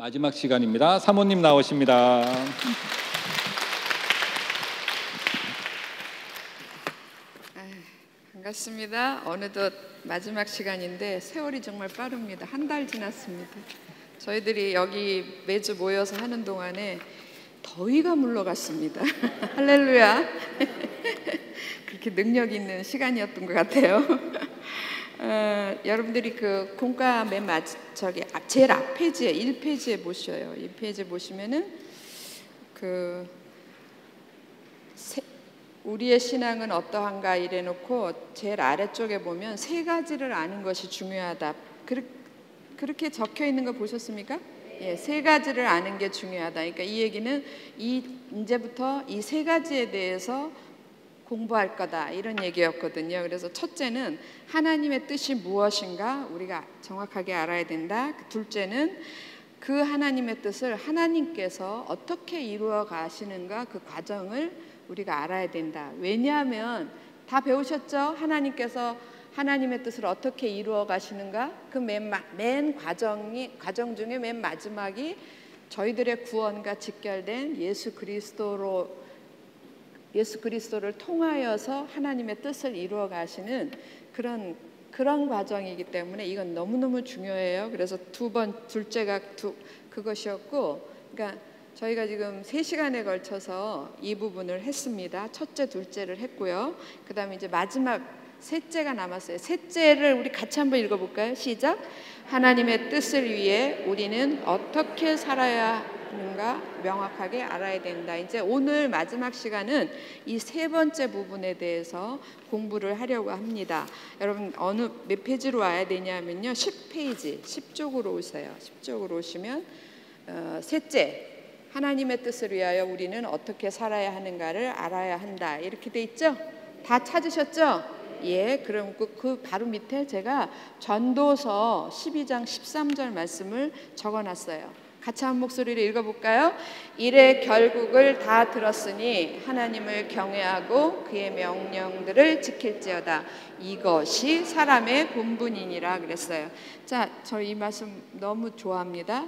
마지막 시간입니다. 사모님 나오십니다. 반갑습니다. 어느덧 마지막 시간인데 세월이 정말 빠릅니다. 한 달 지났습니다. 저희들이 여기 매주 모여서 하는 동안에 더위가 물러갔습니다. 할렐루야. 그렇게 능력 있는 시간이었던 것 같아요. 여러분들이 그 공과 맨 제일 앞 페이지에 1페이지에 보셔요. 1페이지에 보시면은 우리의 신앙은 어떠한가 이래놓고 제일 아래쪽에 보면 세 가지를 아는 것이 중요하다. 그렇게 적혀 있는 거 보셨습니까? 예, 세 가지를 아는 게 중요하다. 그러니까 이 얘기는 이제부터 이 세 가지에 대해서 공부할 거다 이런 얘기였거든요. 그래서 첫째는 하나님의 뜻이 무엇인가 우리가 정확하게 알아야 된다. 둘째는 그 하나님의 뜻을 하나님께서 어떻게 이루어 가시는가 그 과정을 우리가 알아야 된다. 왜냐하면 다 배우셨죠? 하나님께서 하나님의 뜻을 어떻게 이루어 가시는가 그 맨 과정 중에 맨 마지막이 저희들의 구원과 직결된 예수 그리스도를 통하여서 하나님의 뜻을 이루어 가시는 그런 과정이기 때문에 이건 너무너무 중요해요. 그래서 둘째가 그것이었고, 그러니까 저희가 지금 3시간에 걸쳐서 이 부분을 했습니다. 첫째, 둘째를 했고요. 그 다음에 이제 마지막 셋째가 남았어요. 셋째를 우리 같이 한번 읽어볼까요? 시작. 하나님의 뜻을 위해 우리는 어떻게 살아야 하는가 명확하게 알아야 된다. 이제 오늘 마지막 시간은 이 세 번째 부분에 대해서 공부를 하려고 합니다. 여러분 어느 몇 페이지로 와야 되냐면요. 10페이지, 10쪽으로 오세요. 10쪽으로 오시면 셋째, 하나님의 뜻을 위하여 우리는 어떻게 살아야 하는가를 알아야 한다. 이렇게 돼 있죠? 다 찾으셨죠? 예, 그럼 그 바로 밑에 제가 전도서 12장 13절 말씀을 적어놨어요. 같이 한 목소리로 읽어볼까요? 이래 결국을 다 들었으니 하나님을 경외하고 그의 명령들을 지킬지어다. 이것이 사람의 본분이니라 그랬어요. 자, 저 이 말씀 너무 좋아합니다.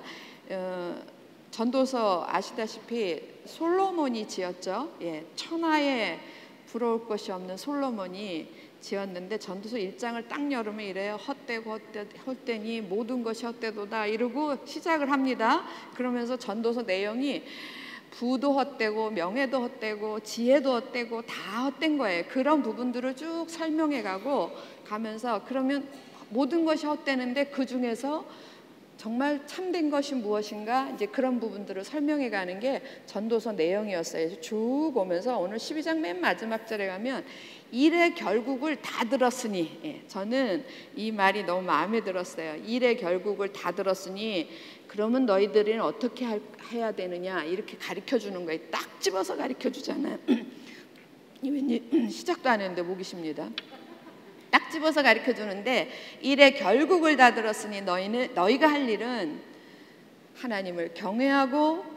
전도서 아시다시피 솔로몬이 지었죠. 예, 천하에 부러울 것이 없는 솔로몬이 지었는데 전도서 1장을 딱 열으면 이래요. 헛되니 모든 것이 헛되도다 이러고 시작을 합니다. 그러면서 전도서 내용이 부도 헛되고 명예도 헛되고 지혜도 헛되고 다 헛된 거예요. 그런 부분들을 쭉 설명해 가면서 그러면 모든 것이 헛되는데 그 중에서 정말 참된 것이 무엇인가 이제 그런 부분들을 설명해 가는 게 전도서 내용이었어요. 쭉 오면서 오늘 12장 맨 마지막 절에 가면 일의 결국을 다 들었으니, 예, 저는 이 말이 너무 마음에 들었어요. 일의 결국을 다 들었으니 그러면 너희들은 어떻게 해야 되느냐 이렇게 가르쳐 주는 거예요. 딱 집어서 가르쳐 주잖아요. 왠지 시작도 안 했는데 목이 쉽니다. 딱 집어서 가르쳐 주는데 일의 결국을 다 들었으니 너희가 할 일은 하나님을 경외하고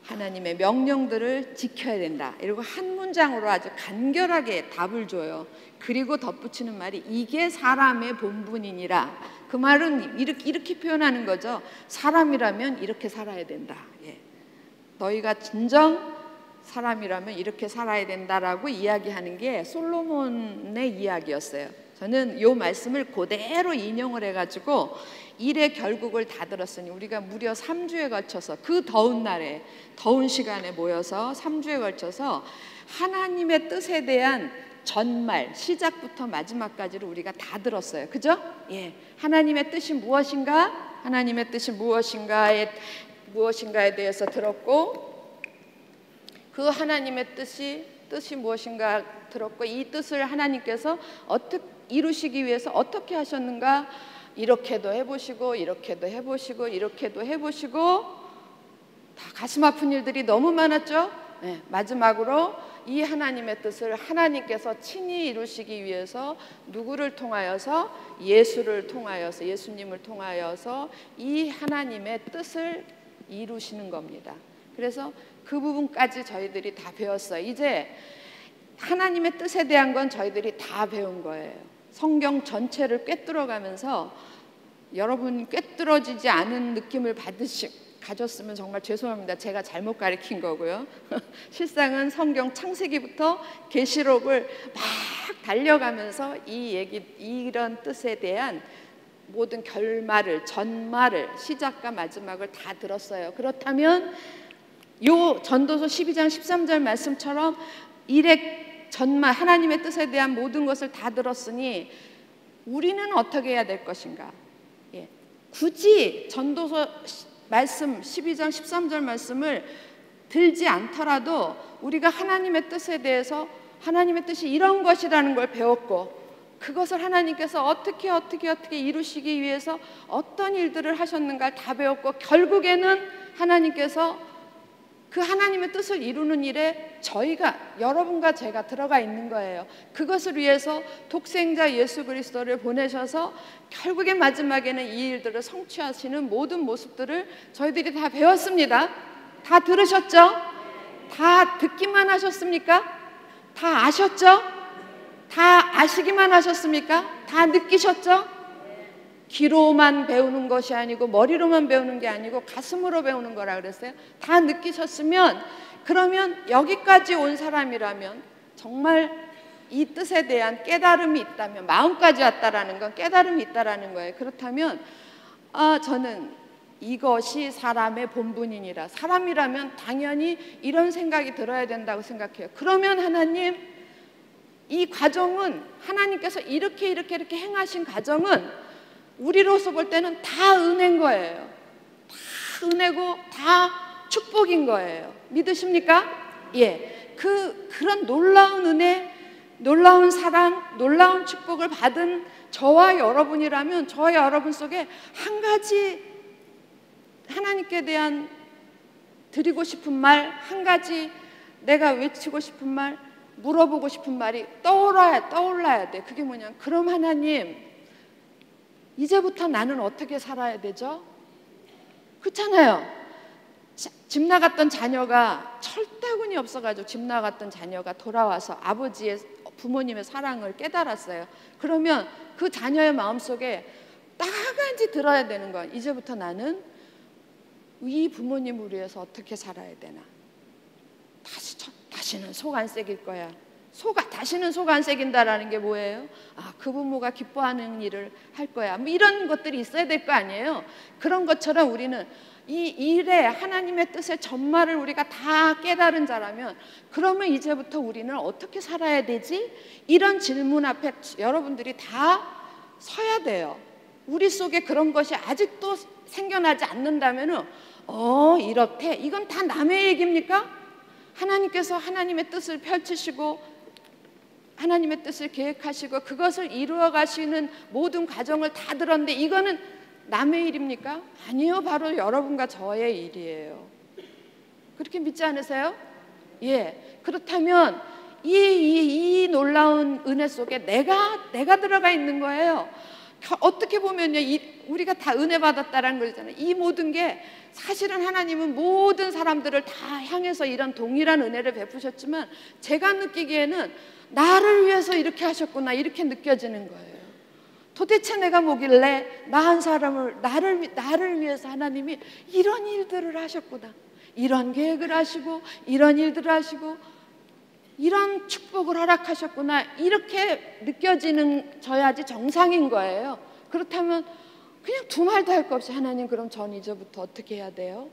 하나님의 명령들을 지켜야 된다. 이러고 한 문장으로 아주 간결하게 답을 줘요. 그리고 덧붙이는 말이 이게 사람의 본분이니라. 그 말은 이렇게 표현하는 거죠. 사람이라면 이렇게 살아야 된다. 예. 너희가 진정 사람이라면 이렇게 살아야 된다라고 이야기하는 게 솔로몬의 이야기였어요. 저는 이 말씀을 그대로 인용을 해가지고 일의 결국을 다 들었으니 우리가 무려 3주에 걸쳐서 그 더운 날에 더운 시간에 모여서 3주에 걸쳐서 하나님의 뜻에 대한 전말 시작부터 마지막까지를 우리가 다 들었어요. 그죠? 예, 하나님의 뜻이 무엇인가? 하나님의 뜻이 무엇인가에 대해서 들었고 그 하나님의 뜻이 무엇인가 들었고 이 뜻을 하나님께서 어떻게 이루시기 위해서 어떻게 하셨는가 이렇게도 해보시고 이렇게도 해보시고 이렇게도 해보시고 다 가슴 아픈 일들이 너무 많았죠. 네, 마지막으로 이 하나님의 뜻을 하나님께서 친히 이루시기 위해서 누구를 통하여서 예수님을 통하여서 이 하나님의 뜻을 이루시는 겁니다. 그래서 그 부분까지 저희들이 다 배웠어요. 이제 하나님의 뜻에 대한 건 저희들이 다 배운 거예요. 성경 전체를 꿰뚫어 가면서 여러분 꿰뚫어지지 않은 느낌을 가졌으면 정말 죄송합니다. 제가 잘못 가르친 거고요. 실상은 성경 창세기부터 계시록을 막 달려가면서 이런 뜻에 대한 모든 결말을, 전말을, 시작과 마지막을 다 들었어요. 그렇다면 요 전도서 12장 13절 말씀처럼 일의 전말, 하나님의 뜻에 대한 모든 것을 다 들었으니 우리는 어떻게 해야 될 것인가? 굳이 전도서 말씀 12장 13절 말씀을 들지 않더라도 우리가 하나님의 뜻에 대해서 하나님의 뜻이 이런 것이라는 걸 배웠고, 그것을 하나님께서 어떻게 이루시기 위해서 어떤 일들을 하셨는가 다 배웠고, 결국에는 하나님께서 그 하나님의 뜻을 이루는 일에 저희가, 여러분과 제가 들어가 있는 거예요. 그것을 위해서 독생자 예수 그리스도를 보내셔서 결국엔 마지막에는 이 일들을 성취하시는 모든 모습들을 저희들이 다 배웠습니다. 다 들으셨죠? 다 듣기만 하셨습니까? 다 아셨죠? 다 아시기만 하셨습니까? 다 느끼셨죠? 귀로만 배우는 것이 아니고 머리로만 배우는 게 아니고 가슴으로 배우는 거라 그랬어요. 다 느끼셨으면, 그러면 여기까지 온 사람이라면 정말 이 뜻에 대한 깨달음이 있다면, 마음까지 왔다라는 건 깨달음이 있다라는 거예요. 그렇다면 저는 이것이 사람의 본분이니라. 사람이라면 당연히 이런 생각이 들어야 된다고 생각해요. 그러면 하나님, 이 과정은 하나님께서 이렇게 행하신 과정은 우리로서 볼 때는 다 은혜인 거예요. 다 은혜고 다 축복인 거예요. 믿으십니까? 예. 그런 놀라운 은혜, 놀라운 사랑, 놀라운 축복을 받은 저와 여러분이라면 저와 여러분 속에 한 가지 하나님께 대한 드리고 싶은 말, 한 가지 내가 외치고 싶은 말, 물어보고 싶은 말이 떠올라야 돼. 그게 뭐냐? 그럼 하나님, 이제부터 나는 어떻게 살아야 되죠? 그렇잖아요. 집 나갔던 자녀가, 철다군이 없어가지고 집 나갔던 자녀가 돌아와서 아버지의, 부모님의 사랑을 깨달았어요. 그러면 그 자녀의 마음속에 딱 한 가지 들어야 되는 건, 이제부터 나는 이 부모님을 위해서 어떻게 살아야 되나? 다시는 속 안 새길 거야. 다시는 속 안 새긴다라는 게 뭐예요? 그 부모가 기뻐하는 일을 할 거야. 뭐 이런 것들이 있어야 될 거 아니에요. 그런 것처럼 우리는 이 일에 하나님의 뜻의 전말을 우리가 다 깨달은 자라면, 그러면 이제부터 우리는 어떻게 살아야 되지? 이런 질문 앞에 여러분들이 다 서야 돼요. 우리 속에 그런 것이 아직도 생겨나지 않는다면은 이렇대. 이건 다 남의 얘기입니까? 하나님께서 하나님의 뜻을 펼치시고 하나님의 뜻을 계획하시고 그것을 이루어 가시는 모든 과정을 다 들었는데 이거는 남의 일입니까? 아니요, 바로 여러분과 저의 일이에요. 그렇게 믿지 않으세요? 예. 그렇다면 이 놀라운 은혜 속에 내가 들어가 있는 거예요. 어떻게 보면요, 우리가 다 은혜 받았다라는 거잖아요. 이 모든 게 사실은 하나님은 모든 사람들을 다 향해서 이런 동일한 은혜를 베푸셨지만, 제가 느끼기에는 나를 위해서 이렇게 하셨구나, 이렇게 느껴지는 거예요. 도대체 내가 뭐길래 나 한 사람을 나를 위해서 하나님이 이런 일들을 하셨구나, 이런 계획을 하시고 이런 일들을 하시고 이런 축복을 허락하셨구나, 이렇게 느껴지는 저야지 정상인 거예요. 그렇다면 그냥 두 말도 할 거 없이 하나님, 그럼 전 이제부터 어떻게 해야 돼요?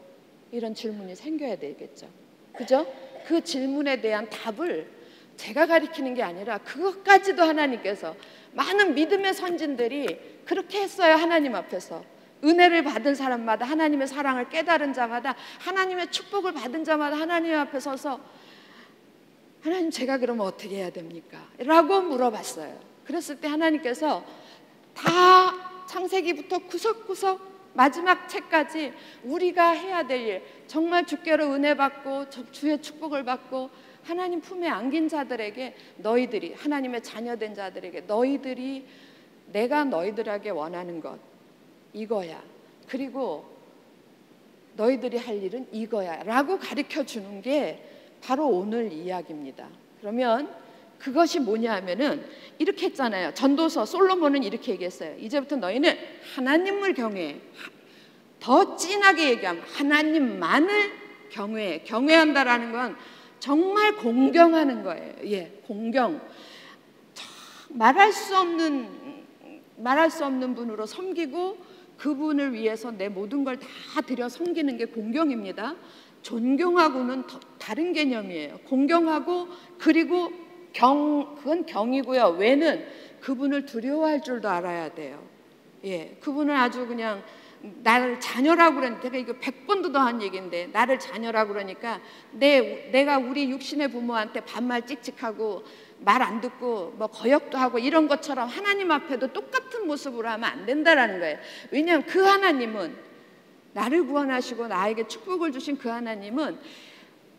이런 질문이 생겨야 되겠죠. 그죠? 그 질문에 대한 답을 제가 가리키는 게 아니라 그것까지도 하나님께서, 많은 믿음의 선진들이 그렇게 했어요. 하나님 앞에서 은혜를 받은 사람마다, 하나님의 사랑을 깨달은 자마다, 하나님의 축복을 받은 자마다 하나님 앞에 서서 하나님, 제가 그러면 어떻게 해야 됩니까? 라고 물어봤어요. 그랬을 때 하나님께서 다 창세기부터 구석구석 마지막 책까지 우리가 해야 될 일, 정말 주께로 은혜 받고 주의 축복을 받고 하나님 품에 안긴 자들에게, 너희들이 하나님의 자녀된 자들에게, 너희들이, 내가 너희들에게 원하는 것 이거야, 그리고 너희들이 할 일은 이거야 라고 가르쳐 주는 게 바로 오늘 이야기입니다. 그러면 그것이 뭐냐 하면은 이렇게 했잖아요. 전도서 솔로몬은 이렇게 얘기했어요. 이제부터 너희는 하나님을 경외해. 더 진하게 얘기하면 하나님만을 경외해. 경외한다라는 건 정말 공경하는 거예요. 예, 공경. 말할 수 없는 분으로 섬기고 그분을 위해서 내 모든 걸 다 드려 섬기는 게 공경입니다. 존경하고는 다른 개념이에요. 공경하고 그리고 그건 경이고요. 왜는 그분을 두려워할 줄도 알아야 돼요. 예, 그분을 아주 그냥 나를 자녀라고 그러니까 제가 이거 100번도 더 한 얘기인데 나를 자녀라고 그러니까 내가 우리 육신의 부모한테 반말 찍찍하고 말 안 듣고 뭐 거역도 하고 이런 것처럼 하나님 앞에도 똑같은 모습으로 하면 안 된다라는 거예요. 왜냐하면 그 하나님은 나를 구원하시고 나에게 축복을 주신 그 하나님은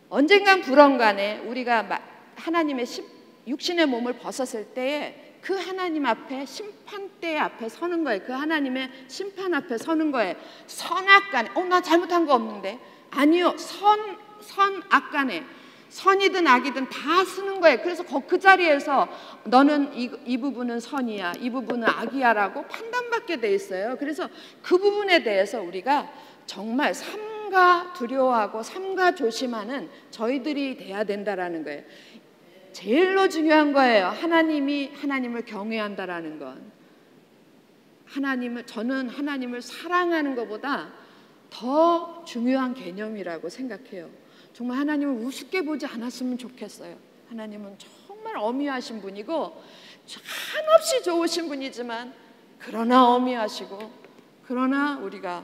언젠간 불언간에 우리가 하나님의 육신의 몸을 벗었을 때에 그 하나님 앞에 심판대 앞에 서는 거예요. 그 하나님의 심판 앞에 서는 거예요. 선악간에 나 잘못한 거 없는데 아니요. 선악간에 선이든 악이든 다 쓰는 거예요. 그래서 그 자리에서 너는 이 부분은 선이야, 이 부분은 악이야 라고 판단받게 돼 있어요. 그래서 그 부분에 대해서 우리가 정말 삼가 두려워하고 삼가 조심하는 저희들이 돼야 된다라는 거예요. 제일로 중요한 거예요. 하나님을 경외한다라는 건. 저는 하나님을 사랑하는 것보다 더 중요한 개념이라고 생각해요. 정말 하나님을 우습게 보지 않았으면 좋겠어요. 하나님은 정말 어미하신 분이고 한없이 좋으신 분이지만 그러나 어미하시고 그러나 우리가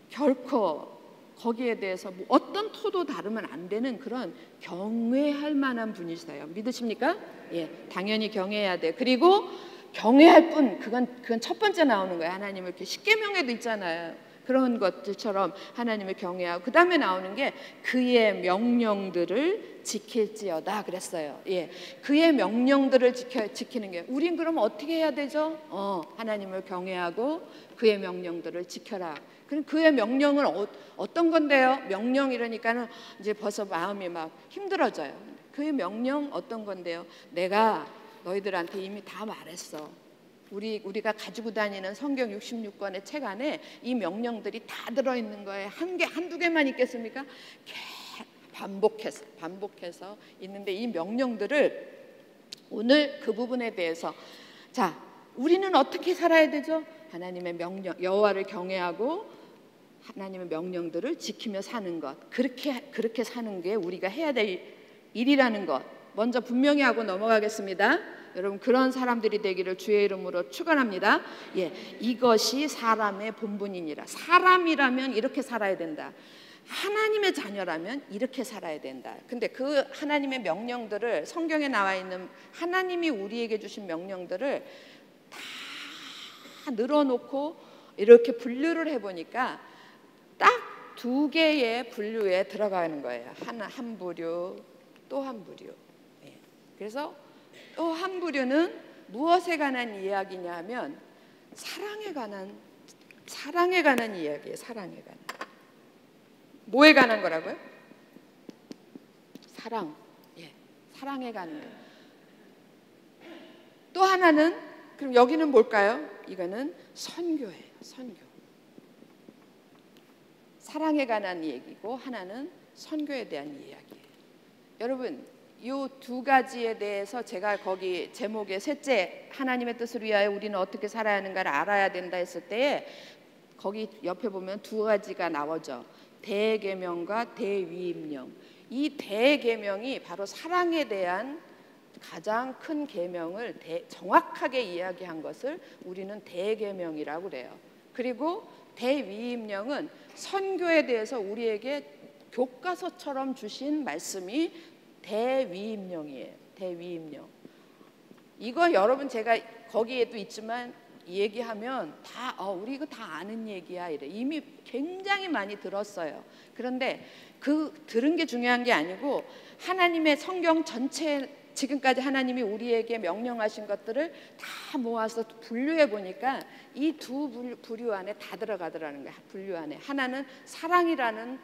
결코 거기에 대해서 어떤 토도 다르면 안 되는 그런 경외할 만한 분이시다. 믿으십니까? 예, 당연히 경외해야 돼. 그리고 경외할 뿐 그건 첫 번째 나오는 거예요. 하나님을 이렇게 십계명에도 있잖아요. 그런 것들처럼 하나님을 경외하고 그 다음에 나오는 게 그의 명령들을 지킬지어다 그랬어요. 예, 그의 명령들을 지키는 게 우린 그러면 어떻게 해야 되죠? 하나님을 경외하고 그의 명령들을 지켜라. 그럼 그의 명령은 어떤 건데요? 명령 이러니까는 이제 벌써 마음이 막 힘들어져요. 그의 명령 어떤 건데요? 내가 너희들한테 이미 다 말했어. 우리가 가지고 다니는 성경 66권의 책 안에 이 명령들이 다 들어있는 거예요. 한두 개만 있겠습니까? 반복해서 있는데 이 명령들을 오늘 그 부분에 대해서 자, 우리는 어떻게 살아야 되죠? 하나님의 명령, 여호와를 경외하고 하나님의 명령들을 지키며 사는 것. 그렇게 사는 게 우리가 해야 될 일이라는 것. 먼저 분명히 하고 넘어가겠습니다. 여러분 그런 사람들이 되기를 주의 이름으로 축원합니다. 예, 이것이 사람의 본분이니라. 사람이라면 이렇게 살아야 된다. 하나님의 자녀라면 이렇게 살아야 된다. 근데 그 하나님의 명령들을 성경에 나와 있는 하나님이 우리에게 주신 명령들을 다 늘어놓고 이렇게 분류를 해보니까 딱 두 개의 분류에 들어가는 거예요. 한 부류, 또 한 부류. 예. 그래서 또 한 부류는 무엇에 관한 이야기냐 하면 사랑에 관한 이야기예요. 사랑에 관한. 뭐에 관한 거라고요? 사랑. 예, 사랑에 관한 거. 또 하나는 그럼 여기는 뭘까요? 이거는 선교예요. 선교. 사랑에 관한 얘기고 하나는 선교에 대한 이야기예요. 여러분 이 두 가지에 대해서 제가 거기 제목에 셋째 하나님의 뜻을 위하여 우리는 어떻게 살아야 하는가를 알아야 된다 했을 때에 거기 옆에 보면 두 가지가 나오죠. 대계명과 대위임령. 이 대계명이 바로 사랑에 대한 가장 큰 계명을 정확하게 이야기한 것을 우리는 대계명이라고 그래요. 그리고 대위임령은 선교에 대해서 우리에게 교과서처럼 주신 말씀이 대위임령이에요. 대위임령. 이거 여러분 제가 거기에도 있지만 얘기하면 다 우리 이거 다 아는 얘기야 이래. 이미 굉장히 많이 들었어요. 그런데 그 들은 게 중요한 게 아니고 하나님의 성경 전체 지금까지 하나님이 우리에게 명령하신 것들을 다 모아서 분류해 보니까 이 두 부류 안에 다 들어가더라는 거야. 분류 안에 하나는 사랑이라는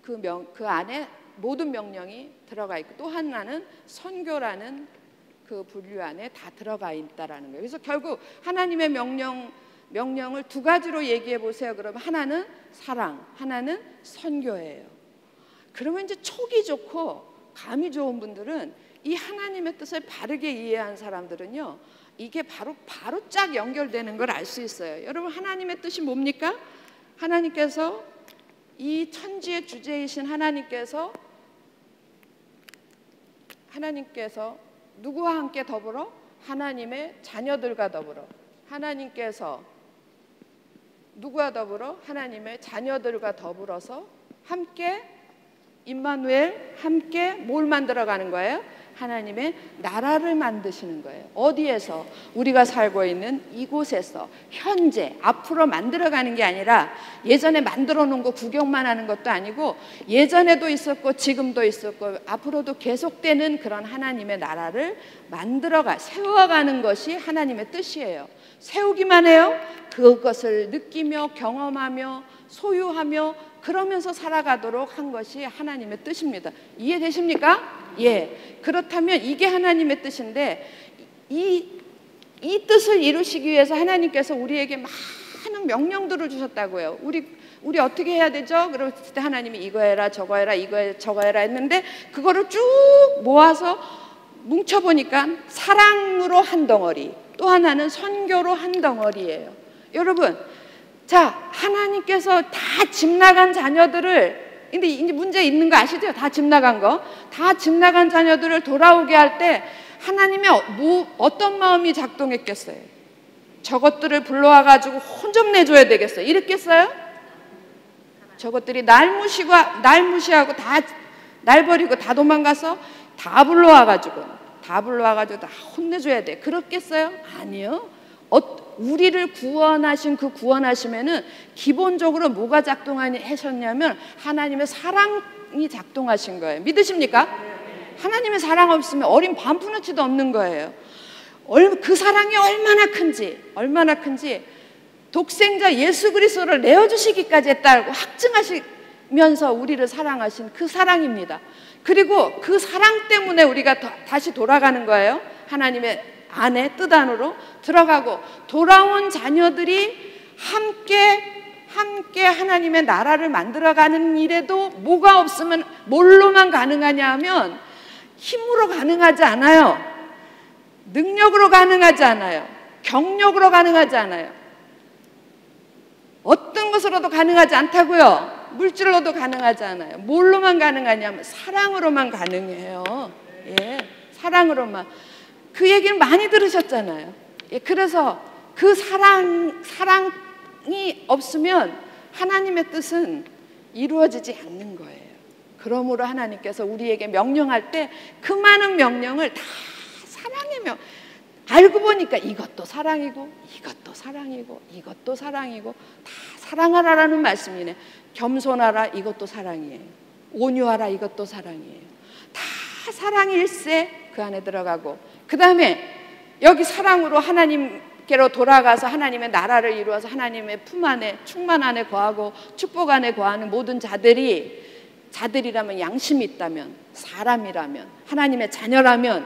그 안에 모든 명령이 들어가 있고 또 하나는 선교라는 그 분류 안에 다 들어가 있다라는 거예요. 그래서 결국 하나님의 명령 명령을 두 가지로 얘기해 보세요. 그러면 하나는 사랑, 하나는 선교예요. 그러면 이제 촉이 좋고 감이 좋은 분들은 이 하나님의 뜻을 바르게 이해한 사람들은요, 이게 바로 쫙 연결되는 걸 알 수 있어요. 여러분, 하나님의 뜻이 뭡니까? 하나님께서, 이 천지의 주제이신 하나님께서 누구와 함께 더불어? 하나님의 자녀들과 더불어. 하나님께서 누구와 더불어? 하나님의 자녀들과 더불어서 함께, 임마누엘, 함께 뭘 만들어가는 거예요? 하나님의 나라를 만드시는 거예요. 어디에서? 우리가 살고 있는 이곳에서, 현재, 앞으로 만들어가는 게 아니라 예전에 만들어 놓은 거 구경만 하는 것도 아니고, 예전에도 있었고 지금도 있었고 앞으로도 계속되는 그런 하나님의 나라를 세워가는 것이 하나님의 뜻이에요. 세우기만 해요? 그것을 느끼며 경험하며 소유하며 그러면서 살아가도록 한 것이 하나님의 뜻입니다. 이해되십니까? 예. 그렇다면 이게 하나님의 뜻인데, 이 뜻을 이루시기 위해서 하나님께서 우리에게 많은 명령들을 주셨다고요. 우리 어떻게 해야 되죠? 그럴 때 하나님이 이거 해라, 저거 해라, 이거 해, 저거 해라 했는데, 그거를 쭉 모아서 뭉쳐보니까 사랑으로 한 덩어리, 또 하나는 선교로 한 덩어리예요. 여러분, 자, 하나님께서 다 집 나간 자녀들을, 근데 이제 문제 있는 거 아시죠? 다 집 나간 거. 다 집 나간 자녀들을 돌아오게 할 때 하나님의 어떤 마음이 작동했겠어요? 저것들을 불러와가지고 혼 좀 내줘야 되겠어요? 이랬겠어요? 저것들이 날 무시하고 날 버리고 다 도망가서 다 불러와가지고 다 혼내줘야 돼. 그렇겠어요? 아니요. 우리를 구원하신 그 구원하심에는 기본적으로 뭐가 작동하셨냐면 하나님의 사랑이 작동하신 거예요. 믿으십니까? 하나님의 사랑 없으면 어린 반푼어치도 없는 거예요. 그 사랑이 얼마나 큰지 독생자 예수 그리스도를 내어주시기까지 했다고 확증하시면서 우리를 사랑하신 그 사랑입니다. 그리고 그 사랑 때문에 우리가 다시 돌아가는 거예요. 하나님의 안에 뜻 안으로 들어가고, 돌아온 자녀들이 함께 하나님의 나라를 만들어가는 일에도 뭐가 없으면 뭘로만 가능하냐 하면 힘으로 가능하지 않아요. 능력으로 가능하지 않아요. 경력으로 가능하지 않아요. 어떤 것으로도 가능하지 않다고요. 물질로도 가능하지 않아요. 뭘로만 가능하냐면 사랑으로만 가능해요. 예, 사랑으로만. 그 얘기를 많이 들으셨잖아요. 예, 그래서 그 사랑이 없으면 하나님의 뜻은 이루어지지 않는 거예요. 그러므로 하나님께서 우리에게 명령할 때 그 많은 명령을 다 사랑의 알고 보니까 이것도 사랑이고 이것도 사랑이고 이것도 사랑이고 다 사랑하라라는 말씀이네. 겸손하라, 이것도 사랑이에요. 온유하라, 이것도 사랑이에요. 다 사랑일세 그 안에 들어가고, 그 다음에 여기 사랑으로 하나님께로 돌아가서 하나님의 나라를 이루어서 하나님의 품 안에, 충만 안에 거하고 축복 안에 거하는 모든 자들이라면, 양심이 있다면, 사람이라면, 하나님의 자녀라면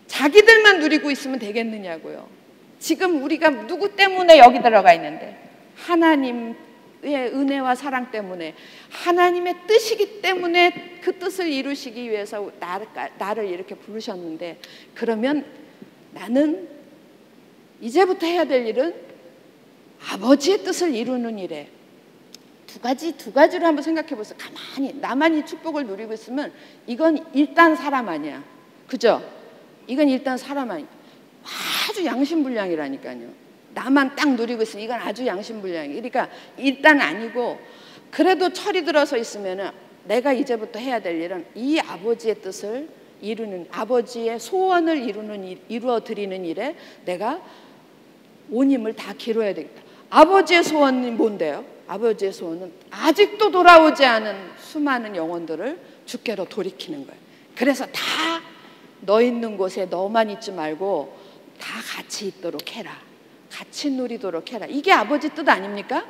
자기들만 누리고 있으면 되겠느냐고요. 지금 우리가 누구 때문에 여기 들어가 있는데, 하나님의 은혜와 사랑 때문에, 하나님의 뜻이기 때문에 그 뜻을 이루시기 위해서 나를 이렇게 부르셨는데, 그러면 나는 이제부터 해야 될 일은 아버지의 뜻을 이루는 일에 두 가지를 한번 생각해 보세요. 가만히 나만 이 축복을 누리고 있으면 이건 일단 사람 아니야. 그죠? 이건 일단 사람 아니야. 아주 양심불량이라니까요. 나만 딱 누리고 있으면 이건 아주 양심불량이에요. 그러니까 일단 아니고, 그래도 철이 들어서 있으면은 내가 이제부터 해야 될 일은 이 아버지의 뜻을 이루는, 아버지의 소원을 이루어 드리는 일에 내가 온 힘을 다 기울여야 되겠다. 아버지의 소원이 뭔데요? 아버지의 소원은 아직도 돌아오지 않은 수많은 영혼들을 주께로 돌이키는 거예요. 그래서 다 너 있는 곳에 너만 있지 말고 다 같이 있도록 해라. 같이 누리도록 해라. 이게 아버지 뜻 아닙니까?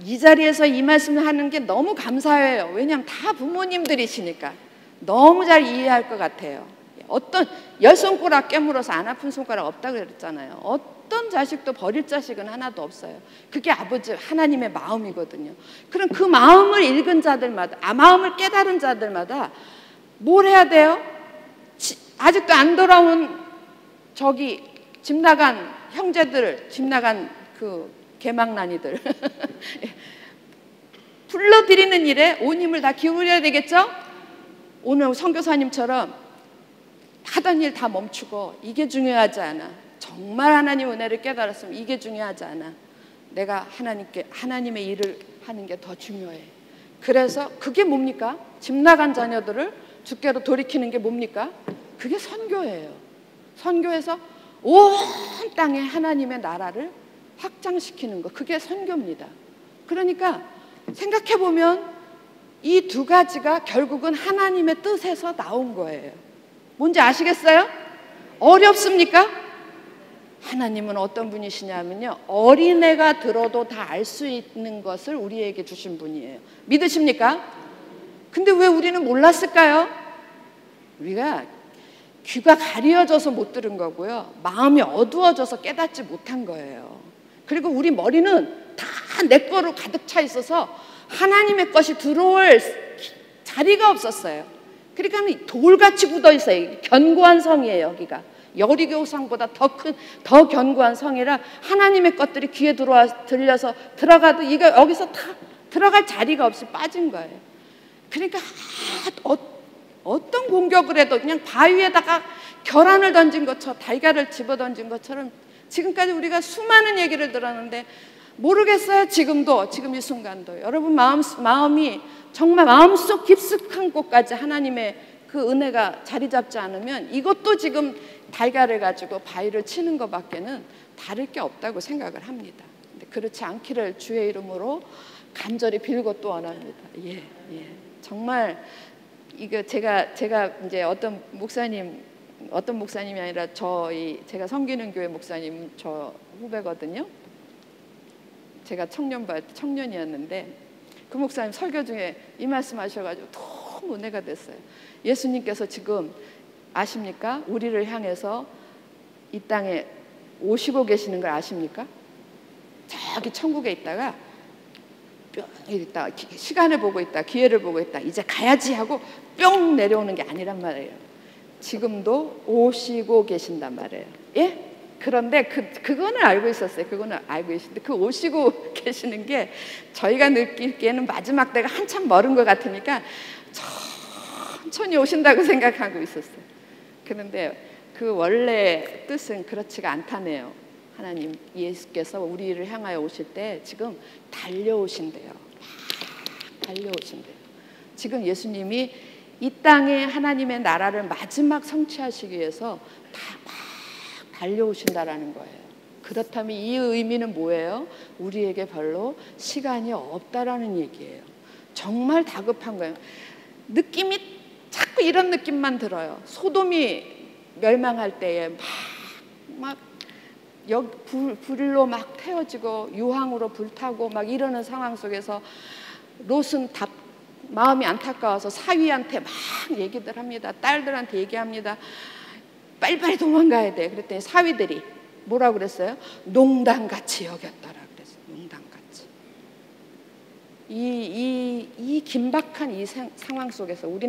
이 자리에서 이 말씀을 하는 게 너무 감사해요. 왜냐하면 다 부모님들이시니까 너무 잘 이해할 것 같아요. 어떤 10손가락 깨물어서 안 아픈 손가락 없다고 그랬잖아요. 어떤 자식도 버릴 자식은 하나도 없어요. 그게 아버지 하나님의 마음이거든요. 그럼 그 마음을 읽은 자들마다, 마음을 깨달은 자들마다 뭘 해야 돼요? 아직도 안 돌아온 저기 집 나간 형제들, 집 나간 그 개망난이들 불러들이는 일에 온 힘을 다 기울여야 되겠죠? 오늘 선교사님처럼 하던 일 다 멈추고 이게 중요하지 않아. 정말 하나님 은혜를 깨달았으면 이게 중요하지 않아. 내가 하나님의 일을 하는 게 더 중요해. 그래서 그게 뭡니까? 집 나간 자녀들을 주께로 돌이키는 게 뭡니까? 그게 선교예요. 선교에서 온 땅에 하나님의 나라를 확장시키는 거, 그게 선교입니다. 그러니까 생각해보면 이 두 가지가 결국은 하나님의 뜻에서 나온 거예요. 뭔지 아시겠어요? 어렵습니까? 하나님은 어떤 분이시냐면요, 어린애가 들어도 다 알 수 있는 것을 우리에게 주신 분이에요. 믿으십니까? 근데 왜 우리는 몰랐을까요? 우리가 귀가 가려져서 못 들은 거고요, 마음이 어두워져서 깨닫지 못한 거예요. 그리고 우리 머리는 다 내 거로 가득 차 있어서 하나님의 것이 들어올 자리가 없었어요. 그러니까 돌같이 굳어 있어요. 견고한 성이에요. 여기가 여리고성보다 더 견고한 성이라 하나님의 것들이 귀에 들려서 들어가도 이거 여기서 다 들어갈 자리가 없이 빠진 거예요. 그러니까 어떤 공격을 해도 그냥 바위에다가 계란을 던진 것처럼, 달걀을 집어 던진 것처럼 지금까지 우리가 수많은 얘기를 들었는데 모르겠어요. 지금 이 순간도 여러분 마음이 정말 마음속 깊숙한 곳까지 하나님의 그 은혜가 자리 잡지 않으면 이것도 지금 달걀을 가지고 바위를 치는 것밖에는 다를 게 없다고 생각을 합니다. 근데 그렇지 않기를 주의 이름으로 간절히 빌고 또 원합니다. 예. 정말 이거 제가 이제 어떤 목사님이 아니라 제가 섬기는 교회 목사님 저 후배거든요. 제가 청년이었는데 그 목사님 설교 중에 이 말씀 하셔가지고 너무 은혜가 됐어요. 예수님께서 지금 아십니까? 우리를 향해서 이 땅에 오시고 계시는 걸 아십니까? 저기 천국에 있다가 뿅 있다, 시간을 보고 있다, 기회를 보고 있다, 이제 가야지 하고 뿅 내려오는 게 아니란 말이에요. 지금도 오시고 계신단 말이에요. 예? 그런데 그거는 알고 있었어요. 그거는 알고 계시는데 그 오시고 계시는 게 저희가 느끼기에는 마지막 때가 한참 멀은 것 같으니까 천천히 오신다고 생각하고 있었어요. 그런데 그 원래 뜻은 그렇지가 않다네요. 하나님 예수께서 우리를 향하여 오실 때 지금 달려오신대요. 달려오신대요. 지금 예수님이 이 땅에 하나님의 나라를 마지막 성취하시기 위해서 막 달려오신다라는 거예요. 그렇다면 이 의미는 뭐예요? 우리에게 별로 시간이 없다라는 얘기예요. 정말 다급한 거예요. 느낌이 자꾸 이런 느낌만 들어요. 소돔이 멸망할 때에 불로 막 태워지고 유황으로 불타고 막 이러는 상황 속에서 롯은 마음이 안타까워서 사위한테 막 얘기들 합니다. 딸들한테 얘기합니다. 빨리빨리 도망가야 돼. 그랬더니 사위들이 뭐라고 그랬어요? 농담같이 여겼더라 그랬어요. 농담같이. 이 긴박한 이 상황 속에서 우리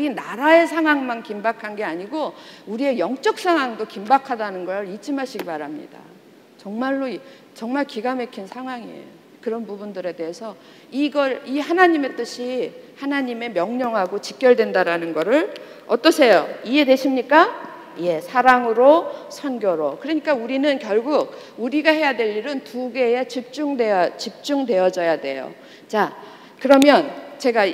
나라의 상황만 긴박한 게 아니고 우리의 영적 상황도 긴박하다는 걸 잊지 마시기 바랍니다. 정말 기가 막힌 상황이에요. 그런 부분들에 대해서 이 하나님의 뜻이 하나님의 명령하고 직결된다라는 거를 어떠세요? 이해되십니까? 예, 사랑으로 선교로. 그러니까 우리는 결국 우리가 해야 될 일은 두 개에 집중되어져야 돼요. 자, 그러면 제가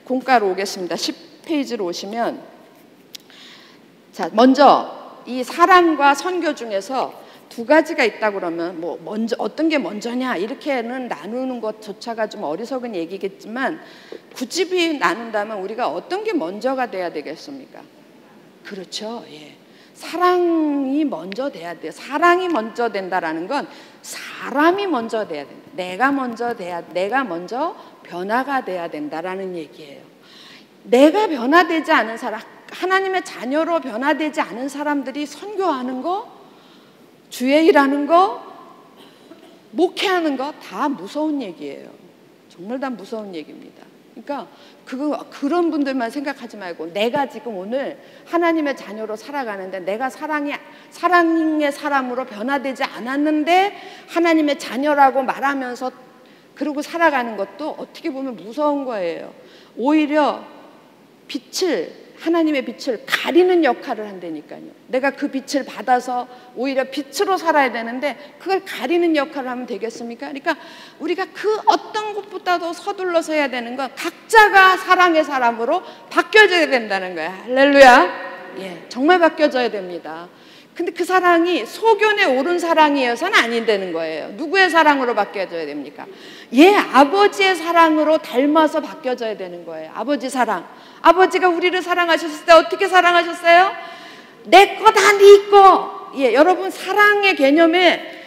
공과로 오겠습니다. 10페이지로 오시면, 자, 먼저 이 사랑과 선교 중에서 두 가지가 있다고 그러면 어떤 게 먼저냐 이렇게는 나누는 것조차가 좀 어리석은 얘기겠지만 굳이 나눈다면 우리가 어떤 게 먼저가 돼야 되겠습니까? 그렇죠. 예. 사랑이 먼저 돼야 돼요. 사랑이 먼저 된다라는 건 사람이 먼저 돼야 된다. 내가 먼저 변화가 돼야 된다라는 얘기예요. 내가 변화되지 않은 사람, 하나님의 자녀로 변화되지 않은 사람들이 선교하는 거, 주의 일하는 거, 목회하는 거 다 무서운 얘기예요. 정말 다 무서운 얘기입니다. 그러니까 그런 분들만 생각하지 말고, 내가 지금 오늘 하나님의 자녀로 살아가는데 내가 사랑의 사람으로 변화되지 않았는데 하나님의 자녀라고 말하면서 그러고 살아가는 것도 어떻게 보면 무서운 거예요. 오히려 하나님의 빛을 가리는 역할을 한다니까요. 내가 그 빛을 받아서 오히려 빛으로 살아야 되는데 그걸 가리는 역할을 하면 되겠습니까? 그러니까 우리가 그 어떤 것보다도 서둘러서 해야 되는 건 각자가 사랑의 사람으로 바뀌어져야 된다는 거야. 할렐루야. 예, 정말 바뀌어져야 됩니다. 근데 그 사랑이 소견에 옳은 사랑이어서는 안 되는 거예요. 누구의 사랑으로 바뀌어져야 됩니까? 아버지의 사랑으로 닮아서 바뀌어져야 되는 거예요. 아버지 사랑. 아버지가 우리를 사랑하셨을 때 어떻게 사랑하셨어요? 내 거 다 네 거. 여러분, 사랑의 개념에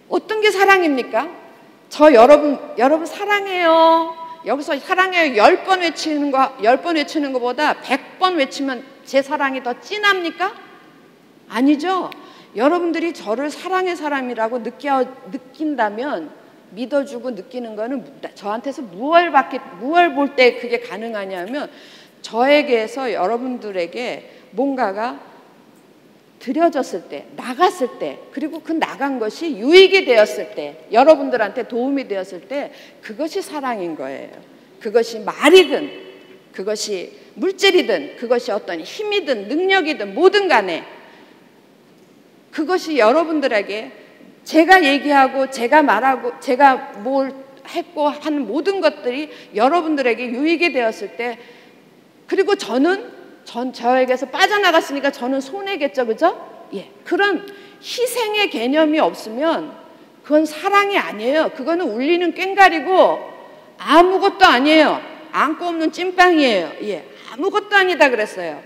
어떤 게 사랑입니까? 여러분 사랑해요. 여기서 사랑해요 10번 외치는 것보다 100번 외치면 제 사랑이 더 진합니까? 아니죠. 여러분들이 저를 사랑의 사람이라고 느낀다면, 믿어주고 느끼는 거는 저한테서 무엇을 볼 때 그게 가능하냐면, 저에게서 여러분들에게 뭔가가 드려졌을 때, 나갔을 때, 그리고 그 나간 것이 유익이 되었을 때, 여러분들한테 도움이 되었을 때, 그것이 사랑인 거예요. 그것이 말이든, 그것이 물질이든, 그것이 어떤 힘이든 능력이든 뭐든 간에 그것이 여러분들에게 제가 얘기하고 제가 말하고 제가 뭘 했고 한 모든 것들이 여러분들에게 유익이 되었을 때, 그리고 저에게서 빠져나갔으니까 저는 손해겠죠, 그죠? 그런 희생의 개념이 없으면 그건 사랑이 아니에요. 그거는 울리는 꽹과리고 아무것도 아니에요. 안고 없는 찐빵이에요. 아무것도 아니다 그랬어요.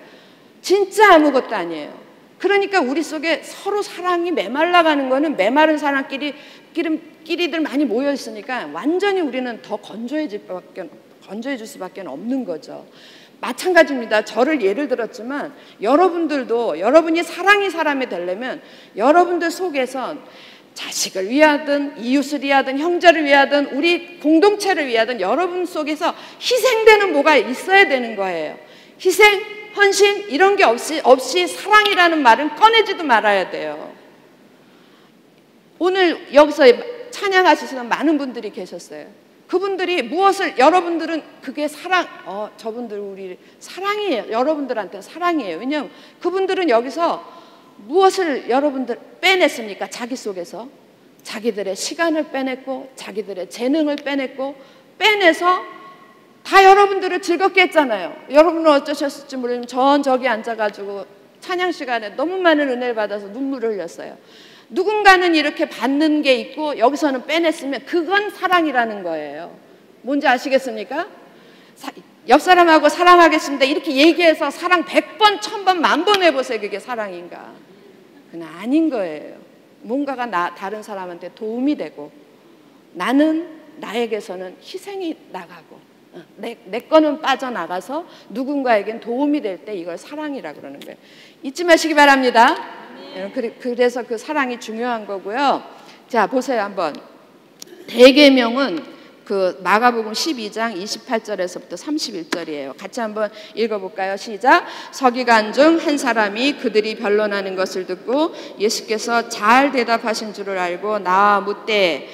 진짜 아무것도 아니에요. 그러니까 우리 속에 서로 사랑이 메말라가는 거는, 메마른 사람끼리들 많이 모여 있으니까 완전히 우리는 더 건조해질 수밖에 없는 거죠. 마찬가지입니다. 저를 예를 들었지만 여러분들도, 여러분이 사랑의 사람이 되려면 여러분들 속에선 자식을 위하든 이웃을 위하든 형제를 위하든 우리 공동체를 위하든 여러분 속에서 희생되는 뭐가 있어야 되는 거예요. 희생, 헌신 이런 게 없이 사랑이라는 말은 꺼내지도 말아야 돼요. 오늘 여기서 찬양하시는 많은 분들이 계셨어요. 그분들이 무엇을, 여러분들은 그게 저분들 우리 사랑이에요. 여러분들한테 사랑이에요. 왜냐하면 그분들은 여기서 무엇을 여러분들 빼냈습니까? 자기 속에서 자기들의 시간을 빼냈고 자기들의 재능을 빼내서 다 여러분들을 즐겁게 했잖아요. 여러분은 어쩌셨을지 모르지만 저기 앉아가지고 찬양 시간에 너무 많은 은혜를 받아서 눈물을 흘렸어요. 누군가는 이렇게 받는 게 있고 여기서는 빼냈으면 그건 사랑이라는 거예요. 뭔지 아시겠습니까? 옆 사람하고 사랑하겠습니다 이렇게 얘기해서 사랑 100번, 1000번, 10,000번 해보세요. 그게 사랑인가? 그건 아닌 거예요. 뭔가가 다른 사람한테 도움이 되고 나에게서는 희생이 나가고 내 거는 빠져나가서 누군가에겐 도움이 될 때 이걸 사랑이라고 그러는 거예요. 잊지 마시기 바랍니다. 그래서 그 사랑이 중요한 거고요. 자, 보세요 한번. 대계명은 그 마가복음 12장 28절에서부터 31절이에요. 같이 한번 읽어볼까요? 시작. 서기관 중 한 사람이 그들이 변론하는 것을 듣고 예수께서 잘 대답하신 줄을 알고 나와 묻되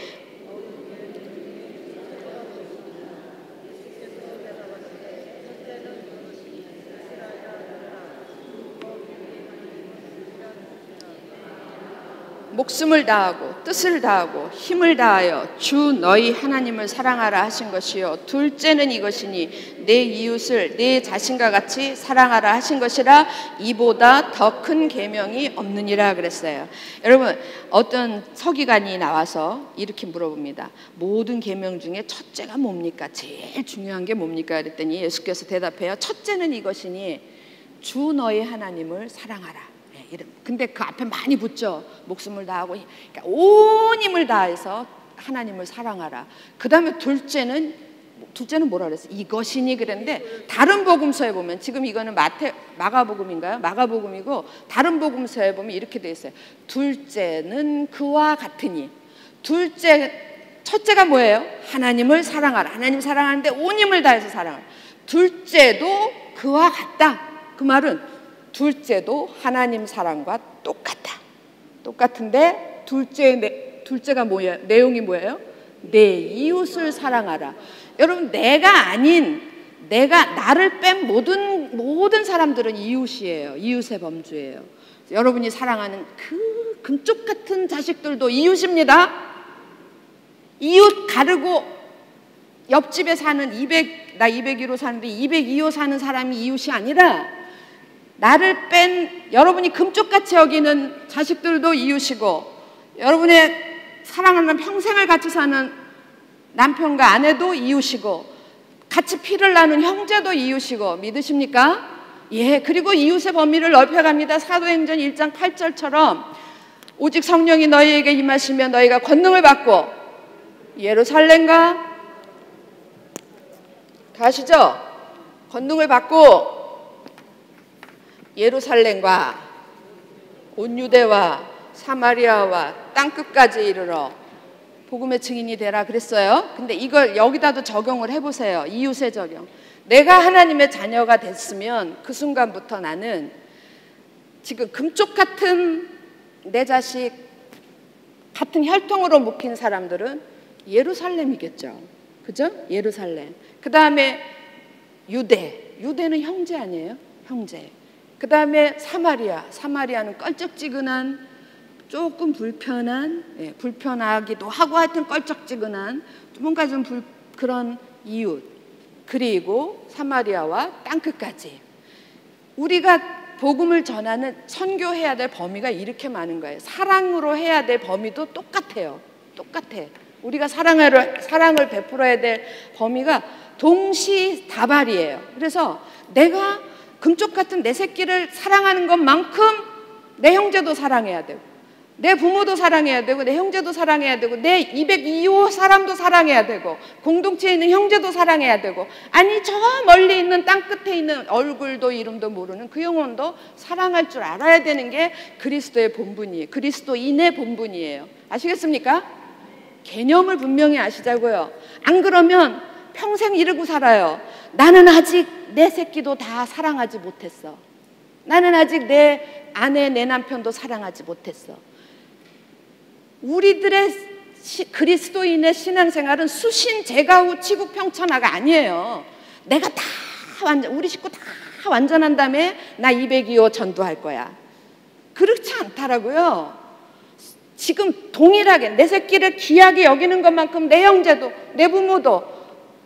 목숨을 다하고 뜻을 다하고 힘을 다하여 주 너희 하나님을 사랑하라 하신 것이요 둘째는 이것이니 내 이웃을 내 자신과 같이 사랑하라 하신 것이라 이보다 더 큰 계명이 없느니라 그랬어요. 여러분, 어떤 서기관이 나와서 이렇게 물어봅니다. 모든 계명 중에 첫째가 뭡니까? 제일 중요한 게 뭡니까? 그랬더니 예수께서 대답해요. 첫째는 이것이니 주 너희 하나님을 사랑하라. 근데 그 앞에 많이 붙죠. 목숨을 다하고 그러니까 온 힘을 다해서 하나님을 사랑하라. 그 다음에 둘째는 둘째는 뭐라 그랬어요? 이것이니 그랬는데 다른 복음서에 보면 지금 이거는 마가복음인가요? 마가복음이고 다른 복음서에 보면 이렇게 돼 있어요. 둘째는 그와 같으니. 첫째가 뭐예요? 하나님을 사랑하라. 하나님 사랑하는데 온 힘을 다해서 사랑하라. 둘째도 그와 같다. 그 말은 둘째도 하나님 사랑과 똑같다. 똑같은데 둘째가 뭐예요? 내용이 뭐예요? 내 이웃을 사랑하라. 여러분, 내가 아닌 나를 뺀 모든 사람들은 이웃이에요. 이웃의 범주예요. 여러분이 사랑하는 그 금쪽 같은 자식들도 이웃입니다. 이웃 가르고 옆집에 사는 나 201호 사는데 202호 사는 사람이 이웃이 아니라 나를 뺀 여러분이 금쪽같이 여기는 자식들도 이웃이고 여러분의 사랑하는 평생을 같이 사는 남편과 아내도 이웃이고 같이 피를 나눈 형제도 이웃이고 믿으십니까? 예, 그리고 이웃의 범위를 넓혀갑니다. 사도행전 1장 8절처럼 오직 성령이 너희에게 임하시면 너희가 권능을 받고 예루살렘과 가시죠? 권능을 받고 예루살렘과 온 유대와 사마리아와 땅끝까지 이르러 복음의 증인이 되라 그랬어요. 근데 이걸 여기다도 적용을 해보세요. 이웃의 적용. 내가 하나님의 자녀가 됐으면 그 순간부터 나는 지금 금쪽 같은 내 자식 같은 혈통으로 묶인 사람들은 예루살렘이겠죠. 그죠? 예루살렘. 그 다음에 유대는 형제 아니에요? 형제. 그 다음에 사마리아는 껄쩍지근한 조금 불편하기도 하고 하여튼 껄쩍지근한 뭔가 좀 그런 이웃. 그리고 사마리아와 땅끝까지. 우리가 복음을 전하는 선교해야 될 범위가 이렇게 많은 거예요. 사랑으로 해야 될 범위도 똑같아요. 똑같아. 우리가 사랑을 베풀어야 될 범위가 동시다발이에요. 그래서 내가 금쪽 같은 내 새끼를 사랑하는 것만큼 내 형제도 사랑해야 되고 내 부모도 사랑해야 되고 내 형제도 사랑해야 되고 내 202호 사람도 사랑해야 되고 공동체에 있는 형제도 사랑해야 되고 아니 저 멀리 있는 땅끝에 있는 얼굴도 이름도 모르는 그 영혼도 사랑할 줄 알아야 되는 게 그리스도의 본분이에요. 그리스도인의 본분이에요. 아시겠습니까? 개념을 분명히 아시자고요. 안 그러면 평생 이러고 살아요. 나는 아직 내 새끼도 다 사랑하지 못했어. 나는 아직 내 아내, 내 남편도 사랑하지 못했어. 우리들의 그리스도인의 신앙생활은 수신, 제가후, 치국, 평천하가 아니에요. 내가 다 우리 식구 다 완전한 다음에 나 202호 전도할 거야. 그렇지 않다라고요. 지금 동일하게 내 새끼를 귀하게 여기는 것만큼 내 형제도, 내 부모도,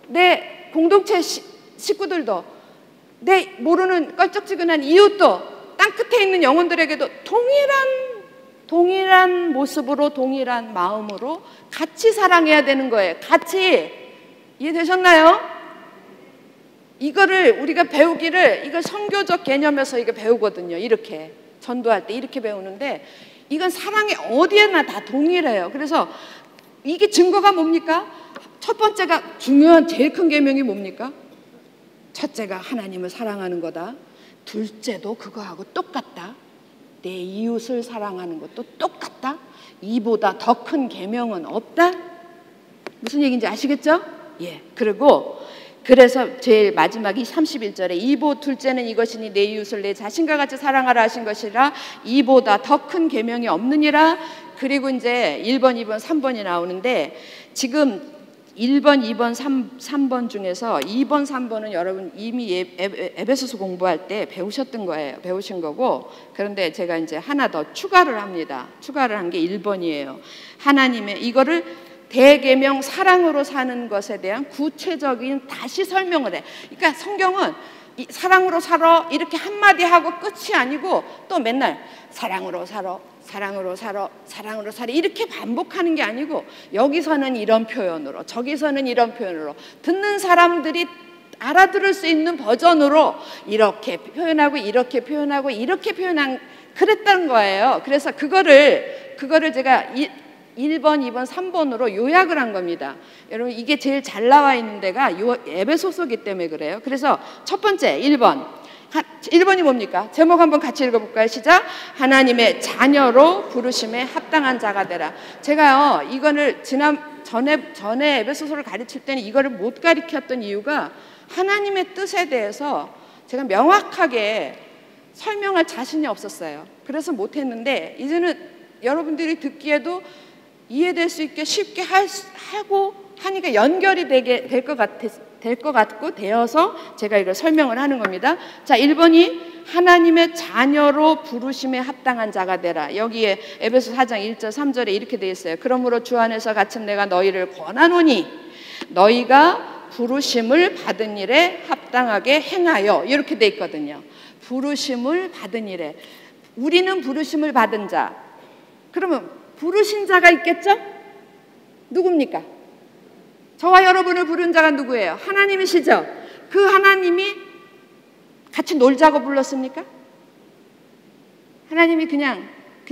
내 공동체 식구들도, 내 모르는 껄쩍지근한 이웃도, 땅끝에 있는 영혼들에게도 동일한 모습으로 동일한 마음으로 같이 사랑해야 되는 거예요. 같이. 이해되셨나요? 이거를 우리가 배우기를 이걸 선교적 개념에서 이거 배우거든요. 이렇게 전도할 때 이렇게 배우는데 이건 사랑이 어디에나 다 동일해요. 그래서 이게 증거가 뭡니까? 첫 번째가 중요한 제일 큰 계명이 뭡니까? 첫째가 하나님을 사랑하는 거다. 둘째도 그거하고 똑같다. 내 이웃을 사랑하는 것도 똑같다. 이보다 더 큰 계명은 없다. 무슨 얘기인지 아시겠죠? 예. 그래서 제일 마지막이 31절에 이보 둘째는 이것이니 내 이웃을 내 자신과 같이 사랑하라 하신 것이라 이보다 더 큰 계명이 없느니라. 그리고 이제 1번, 2번, 3번이 나오는데 지금 1번, 2번, 3번 중에서 2번, 3번은 여러분 이미 에베소서 공부할 때 배우셨던 거예요. 배우신 거고 그런데 제가 이제 하나 더 추가를 합니다. 추가를 한 게 1번이에요. 하나님의 이거를 대계명 사랑으로 사는 것에 대한 구체적인 다시 설명을 해. 그러니까 성경은 사랑으로 살아 이렇게 한마디 하고 끝이 아니고 또 맨날 사랑으로 살아, 사랑으로 살아, 사랑으로 살아 이렇게 반복하는 게 아니고 여기서는 이런 표현으로 저기서는 이런 표현으로 듣는 사람들이 알아들을 수 있는 버전으로 이렇게 표현하고 이렇게 표현하고 이렇게 표현한 그랬다는 거예요. 그래서 그거를 제가 1번, 2번, 3번으로 요약을 한 겁니다. 여러분 이게 제일 잘 나와 있는 데가 에베소서기 때문에 그래요. 그래서 첫 번째 1번이 뭡니까? 제목 한번 같이 읽어볼까요? 시작. 하나님의 자녀로 부르심에 합당한 자가 되라. 제가요 이거를 전에 에베소서를 가르칠 때는 이거를 못 가르쳤던 이유가 하나님의 뜻에 대해서 제가 명확하게 설명할 자신이 없었어요. 그래서 못했는데 이제는 여러분들이 듣기에도 이해될 수 있게 쉽게 하고 하니까 연결이 될 것 같고 되어서 제가 이걸 설명을 하는 겁니다. 자, 1번이 하나님의 자녀로 부르심에 합당한 자가 되라. 여기에 에베소 4장 1절 3절에 이렇게 되어 있어요. 그러므로 주 안에서 갇힌 내가 너희를 권하노니 너희가 부르심을 받은 일에 합당하게 행하여, 이렇게 되어 있거든요. 부르심을 받은 일에. 우리는 부르심을 받은 자. 그러면 부르신 자가 있겠죠? 누굽니까? 저와 여러분을 부른 자가 누구예요? 하나님이시죠? 그 하나님이 같이 놀자고 불렀습니까? 하나님이 그냥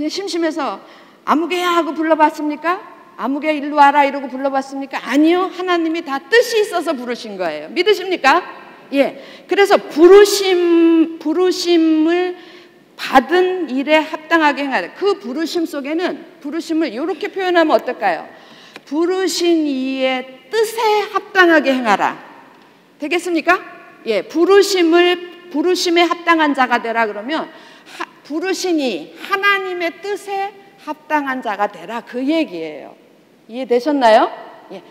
심심해서 아무개야 하고 불러봤습니까? 아무개 일로 와라 이러고 불러봤습니까? 아니요. 하나님이 다 뜻이 있어서 부르신 거예요. 믿으십니까? 예. 그래서 부르심을 받은 일에 합당하게 행하라. 그 부르심 속에는, 부르심을 이렇게 표현하면 어떨까요? 부르신 이의 뜻에 합당하게 행하라. 되겠습니까? 예. 부르심에 합당한 자가 되라 그러면 부르신 이 하나님의 뜻에 합당한 자가 되라, 그 얘기예요. 이해되셨나요? 예.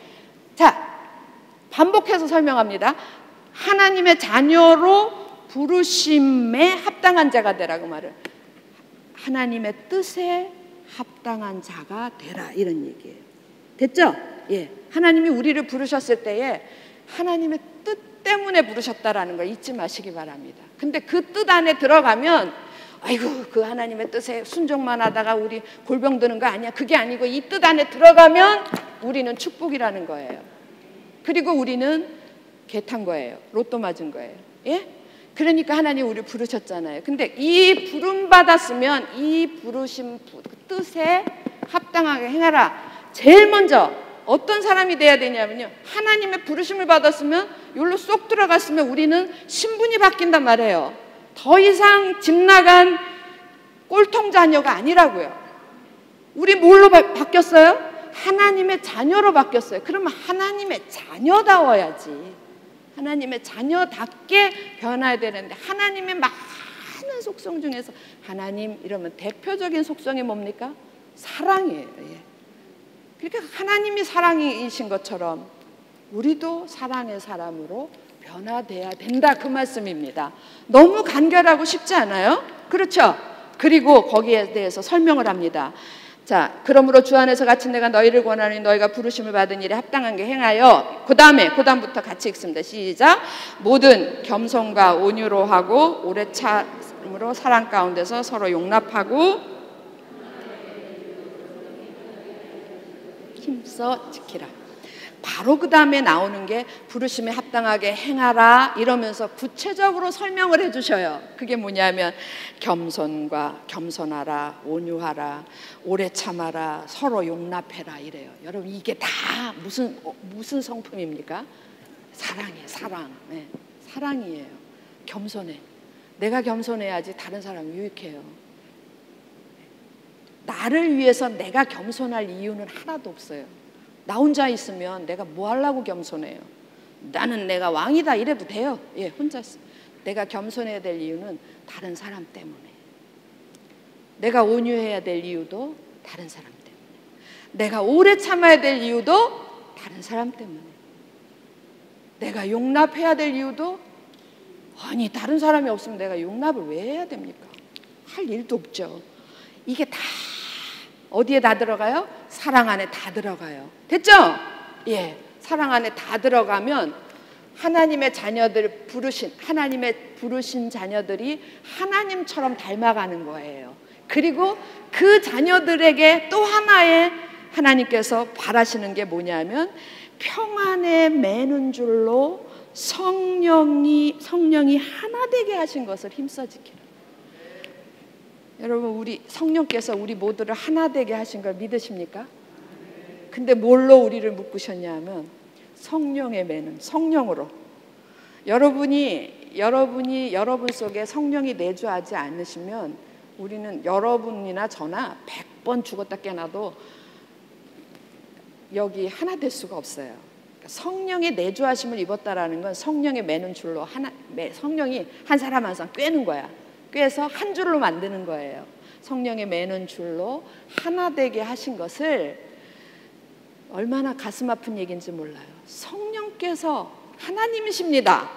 자, 반복해서 설명합니다. 하나님의 자녀로 부르심에 합당한 자가 되라, 그 말을. 하나님의 뜻에 합당한 자가 되라, 이런 얘기예요. 됐죠? 예. 하나님이 우리를 부르셨을 때에 하나님의 뜻 때문에 부르셨다라는 걸 잊지 마시기 바랍니다. 근데 그 뜻 안에 들어가면 아이고 그 하나님의 뜻에 순종만 하다가 우리 골병 드는 거 아니야. 그게 아니고 이 뜻 안에 들어가면 우리는 축복이라는 거예요. 그리고 우리는 개 탄 거예요. 로또 맞은 거예요. 예? 그러니까 하나님 우리를 부르셨잖아요. 근데 이 부름 받았으면 이 부르심 뜻에 합당하게 행하라. 제일 먼저 어떤 사람이 돼야 되냐면요, 하나님의 부르심을 받았으면, 여기로 쏙 들어갔으면 우리는 신분이 바뀐단 말이에요. 더 이상 집 나간 꼴통 자녀가 아니라고요. 우리 뭘로 바뀌었어요? 하나님의 자녀로 바뀌었어요. 그러면 하나님의 자녀다워야지. 하나님의 자녀답게 변화해야 되는데, 하나님의 많은 속성 중에서 하나님 이러면 대표적인 속성이 뭡니까? 사랑이에요. 예. 그러니까 하나님이 사랑이신 것처럼 우리도 사랑의 사람으로 변화돼야 된다, 그 말씀입니다. 너무 간결하고 쉽지 않아요? 그렇죠? 그리고 거기에 대해서 설명을 합니다. 자, 그러므로 주 안에서 갇힌 내가 너희를 권하니 너희가 부르심을 받은 일에 합당한 게 행하여. 그 다음부터 같이 읽습니다. 시작. 모든 겸손과 온유로 하고 오래 참으로 사랑 가운데서 서로 용납하고 힘써 지키라. 바로 그 다음에 나오는 게 부르심에 합당하게 행하라, 이러면서 구체적으로 설명을 해주셔요. 그게 뭐냐면 겸손하라, 온유하라, 오래 참아라, 서로 용납해라, 이래요. 여러분 이게 다 무슨 성품입니까? 사랑이에요. 사랑. 네, 사랑이에요. 겸손해. 내가 겸손해야지 다른 사람 유익해요. 나를 위해서 내가 겸손할 이유는 하나도 없어요. 나 혼자 있으면 내가 뭐 하려고 겸손해요? 나는 내가 왕이다 이래도 돼요. 예, 혼자 있어. 내가 겸손해야 될 이유는 다른 사람 때문에. 내가 온유해야 될 이유도 다른 사람 때문에. 내가 오래 참아야 될 이유도 다른 사람 때문에. 내가 용납해야 될 이유도, 아니 다른 사람이 없으면 내가 용납을 왜 해야 됩니까? 할 일도 없죠. 이게 다 어디에 다 들어가요? 사랑 안에 다 들어가요. 됐죠? 예, 사랑 안에 다 들어가면 하나님의 부르신 자녀들이 하나님처럼 닮아가는 거예요. 그리고 그 자녀들에게 또 하나의 하나님께서 바라시는 게 뭐냐면 평안에 매는 줄로 성령이 하나 되게 하신 것을 힘써 지키라. 여러분 우리 성령께서 우리 모두를 하나 되게 하신 걸 믿으십니까? 근데 뭘로 우리를 묶으셨냐 하면 성령의 매는, 성령으로. 여러분이 여러분 속에 성령이 내주하지 않으시면 우리는 여러분이나 저나 100번 죽었다 깨나도 여기 하나 될 수가 없어요. 성령의 내주하심을 입었다라는 건 성령의 매는 줄로 성령이 한 사람 한 사람 꿰는 거야. 꿰서 한 줄로 만드는 거예요. 성령의 매는 줄로 하나 되게 하신 것을, 얼마나 가슴 아픈 얘기인지 몰라요. 성령께서 하나님이십니다.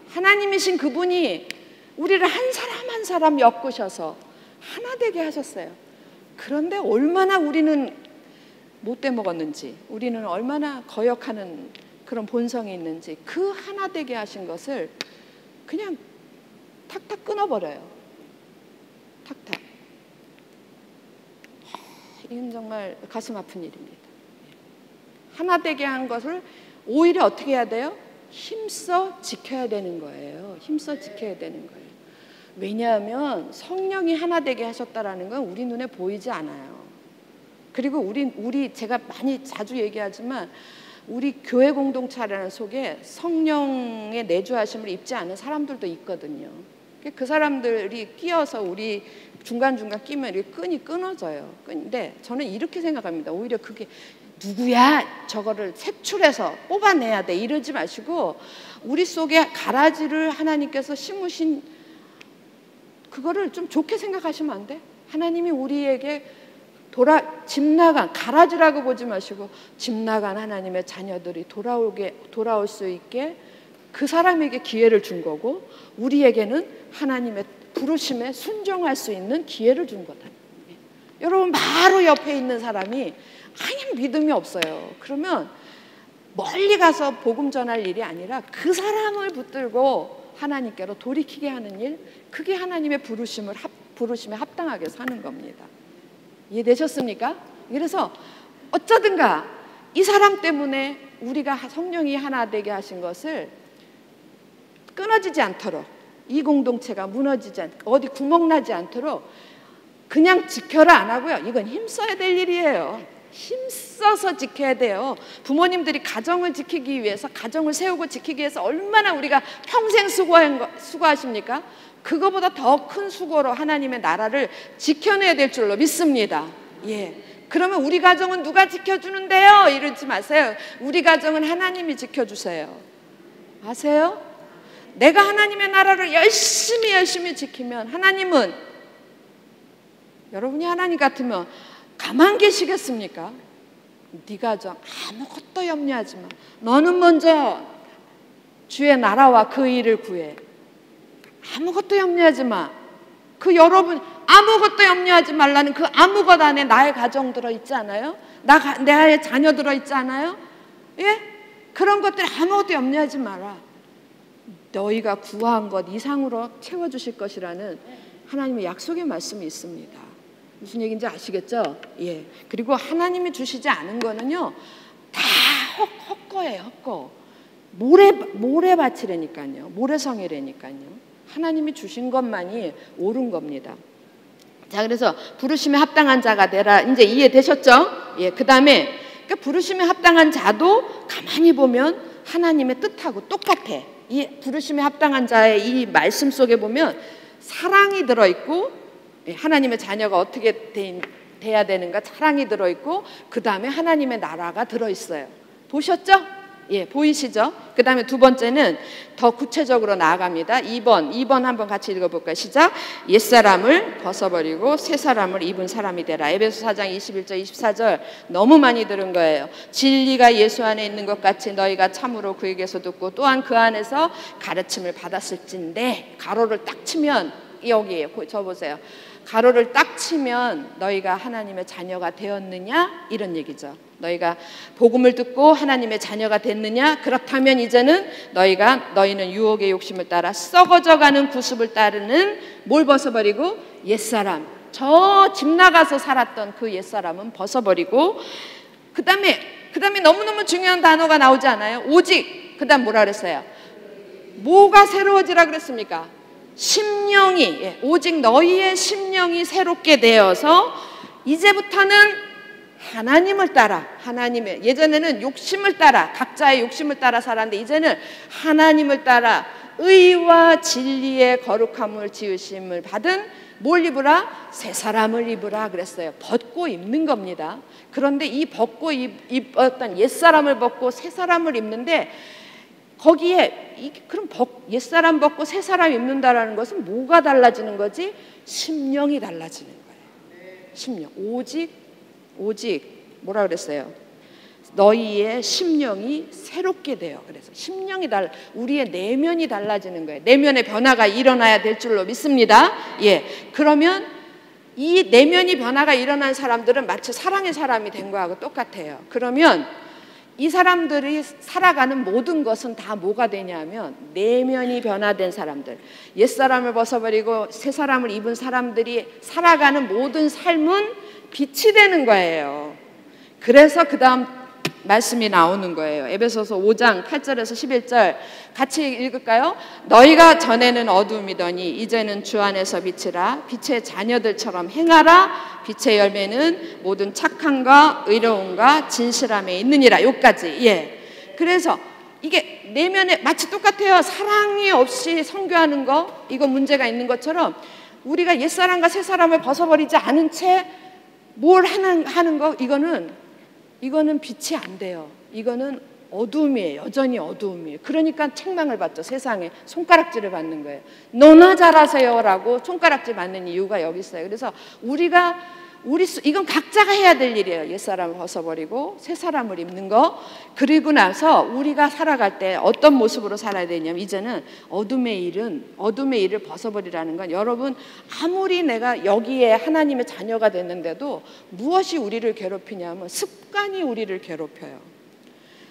하나님이신 그분이 우리를 한 사람 한 사람 엮으셔서 하나 되게 하셨어요. 그런데 얼마나 우리는 못돼 먹었는지, 우리는 얼마나 거역하는 그런 본성이 있는지, 그 하나 되게 하신 것을 그냥 탁탁 끊어버려요. 탁탁. 이건 정말 가슴 아픈 일입니다. 하나 되게 한 것을 오히려 어떻게 해야 돼요? 힘써 지켜야 되는 거예요. 힘써 지켜야 되는 거예요. 왜냐하면 성령이 하나 되게 하셨다라는 건 우리 눈에 보이지 않아요. 그리고 우리 제가 많이 자주 얘기하지만 우리 교회 공동체라는 속에 성령의 내주하심을 입지 않은 사람들도 있거든요. 그 사람들이 끼어서 우리 중간중간 끼면 이렇게 끈이 끊어져요. 근데 저는 이렇게 생각합니다. 오히려 그게 누구야? 저거를 색출해서 뽑아내야 돼. 이러지 마시고 우리 속에 가라지를 하나님께서 심으신 그거를 좀 좋게 생각하시면 안 돼? 하나님이 우리에게 집 나간, 가라지라고 보지 마시고 집 나간 하나님의 자녀들이 돌아올 수 있게 그 사람에게 기회를 준 거고, 우리에게는 하나님의 부르심에 순종할 수 있는 기회를 준 거다. 여러분, 바로 옆에 있는 사람이 아니 믿음이 없어요. 그러면 멀리 가서 복음 전할 일이 아니라 그 사람을 붙들고 하나님께로 돌이키게 하는 일, 그게 하나님의 부르심에 합당하게 사는 겁니다. 이해되셨습니까? 그래서 어쩌든가 이 사람 때문에 우리가 성령이 하나 되게 하신 것을 끊어지지 않도록, 이 공동체가 무너지지 않도록, 어디 구멍 나지 않도록 그냥 지켜라 안 하고요. 이건 힘써야 될 일이에요. 힘써서 지켜야 돼요. 부모님들이 가정을 지키기 위해서, 가정을 세우고 지키기 위해서 얼마나 우리가 평생 수고하십니까? 그거보다 더 큰 수고로 하나님의 나라를 지켜내야 될 줄로 믿습니다. 예. 그러면 우리 가정은 누가 지켜주는데요? 이러지 마세요. 우리 가정은 하나님이 지켜주세요. 아세요? 내가 하나님의 나라를 열심히 지키면 하나님은, 여러분이 하나님 같으면 가만 계시겠습니까? 네 가정 아무것도 염려하지 마. 너는 먼저 주의 나라와 그 일을 구해. 아무것도 염려하지 마. 그 여러분 아무것도 염려하지 말라는 그 아무것 안에 나의 가정 들어있지 않아요? 나의 자녀 들어있지 않아요? 예? 그런 것들 아무것도 염려하지 마라. 너희가 구한 것 이상으로 채워주실 것이라는 하나님의 약속의 말씀이 있습니다. 무슨 얘기인지 아시겠죠? 예. 그리고 하나님이 주시지 않은 거는요, 다 헛거예요, 헛거. 모래밭이라니까요. 모래성이라니까요. 하나님이 주신 것만이 옳은 겁니다. 자, 그래서 부르심에 합당한 자가 되라. 이제 이해되셨죠? 예. 그 다음에 그러니까 부르심에 합당한 자도 가만히 보면 하나님의 뜻하고 똑같아. 이 부르심에 합당한 자의 이 말씀 속에 보면 사랑이 들어있고, 하나님의 자녀가 어떻게 돼야 되는가, 사랑이 들어있고, 그 다음에 하나님의 나라가 들어있어요. 보셨죠? 예, 보이시죠? 그 다음에 두 번째는 더 구체적으로 나아갑니다. 2번 한번 같이 읽어볼까요? 시작. 옛사람을 벗어버리고 새 사람을 입은 사람이 되라. 에베소 4장 21절 24절 너무 많이 들은 거예요. 진리가 예수 안에 있는 것 같이 너희가 참으로 그에게서 듣고 또한 그 안에서 가르침을 받았을진데, 가로를 딱 치면 여기에 적어보세요. 가로를 딱 치면 너희가 하나님의 자녀가 되었느냐, 이런 얘기죠. 너희가 복음을 듣고 하나님의 자녀가 됐느냐? 그렇다면 이제는 너희는 유혹의 욕심을 따라 썩어져가는 구습을 따르는, 뭘 벗어버리고? 옛사람, 저 집 나가서 살았던 그 옛사람은 벗어버리고, 그 다음에 너무너무 중요한 단어가 나오지 않아요? 오직, 그 다음 뭐라 그랬어요? 뭐가 새로워지라 그랬습니까? 심령이, 오직 너희의 심령이 새롭게 되어서 이제부터는 하나님을 따라, 하나님의, 예전에는 욕심을 따라, 각자의 욕심을 따라 살았는데 이제는 하나님을 따라 의와 진리의 거룩함을 지으심을 받은 뭘 입으라? 새 사람을 입으라 그랬어요. 벗고 입는 겁니다. 그런데 이 벗고 입었던 옛사람을 벗고 새 사람을 입는데 거기에 그럼 옛사람 벗고 새 사람 입는다라는 것은 뭐가 달라지는 거지? 심령이 달라지는 거예요. 심령. 오직 뭐라 그랬어요? 너희의 심령이 새롭게 돼요. 그래서 심령이 우리의 내면이 달라지는 거예요. 내면의 변화가 일어나야 될 줄로 믿습니다. 예. 그러면 이 내면이 변화가 일어난 사람들은 마치 사랑의 사람이 된 거하고 똑같아요. 그러면 이 사람들이 살아가는 모든 것은 다 뭐가 되냐면 내면이 변화된 사람들, 옛사람을 벗어버리고 새 사람을 입은 사람들이 살아가는 모든 삶은 빛이 되는 거예요. 그래서 그 다음 말씀이 나오는 거예요. 에베소서 5장 8절에서 11절 같이 읽을까요? 너희가 전에는 어두움이더니 이제는 주 안에서 빛이라. 빛의 자녀들처럼 행하라. 빛의 열매는 모든 착함과 의로움과 진실함에 있느니라. 여기까지. 예. 그래서 이게 내면에 마치 똑같아요. 사랑이 없이 선교하는 거, 이거 문제가 있는 것처럼 우리가 옛사람과 새사람을 벗어버리지 않은 채 뭘 하는 거, 이거는 빛이 안 돼요. 이거는 어두움이에요. 여전히 어두움이에요. 그러니까 책망을 받죠. 세상에 손가락질을 받는 거예요. 너나 잘하세요라고 손가락질 받는 이유가 여기 있어요. 그래서 이건 각자가 해야 될 일이에요. 옛사람을 벗어버리고 새 사람을 입는 거. 그리고 나서 우리가 살아갈 때 어떤 모습으로 살아야 되냐면 이제는 어둠의 일을 벗어버리라는 건, 여러분 아무리 내가 여기에 하나님의 자녀가 됐는데도 무엇이 우리를 괴롭히냐면 습관이 우리를 괴롭혀요.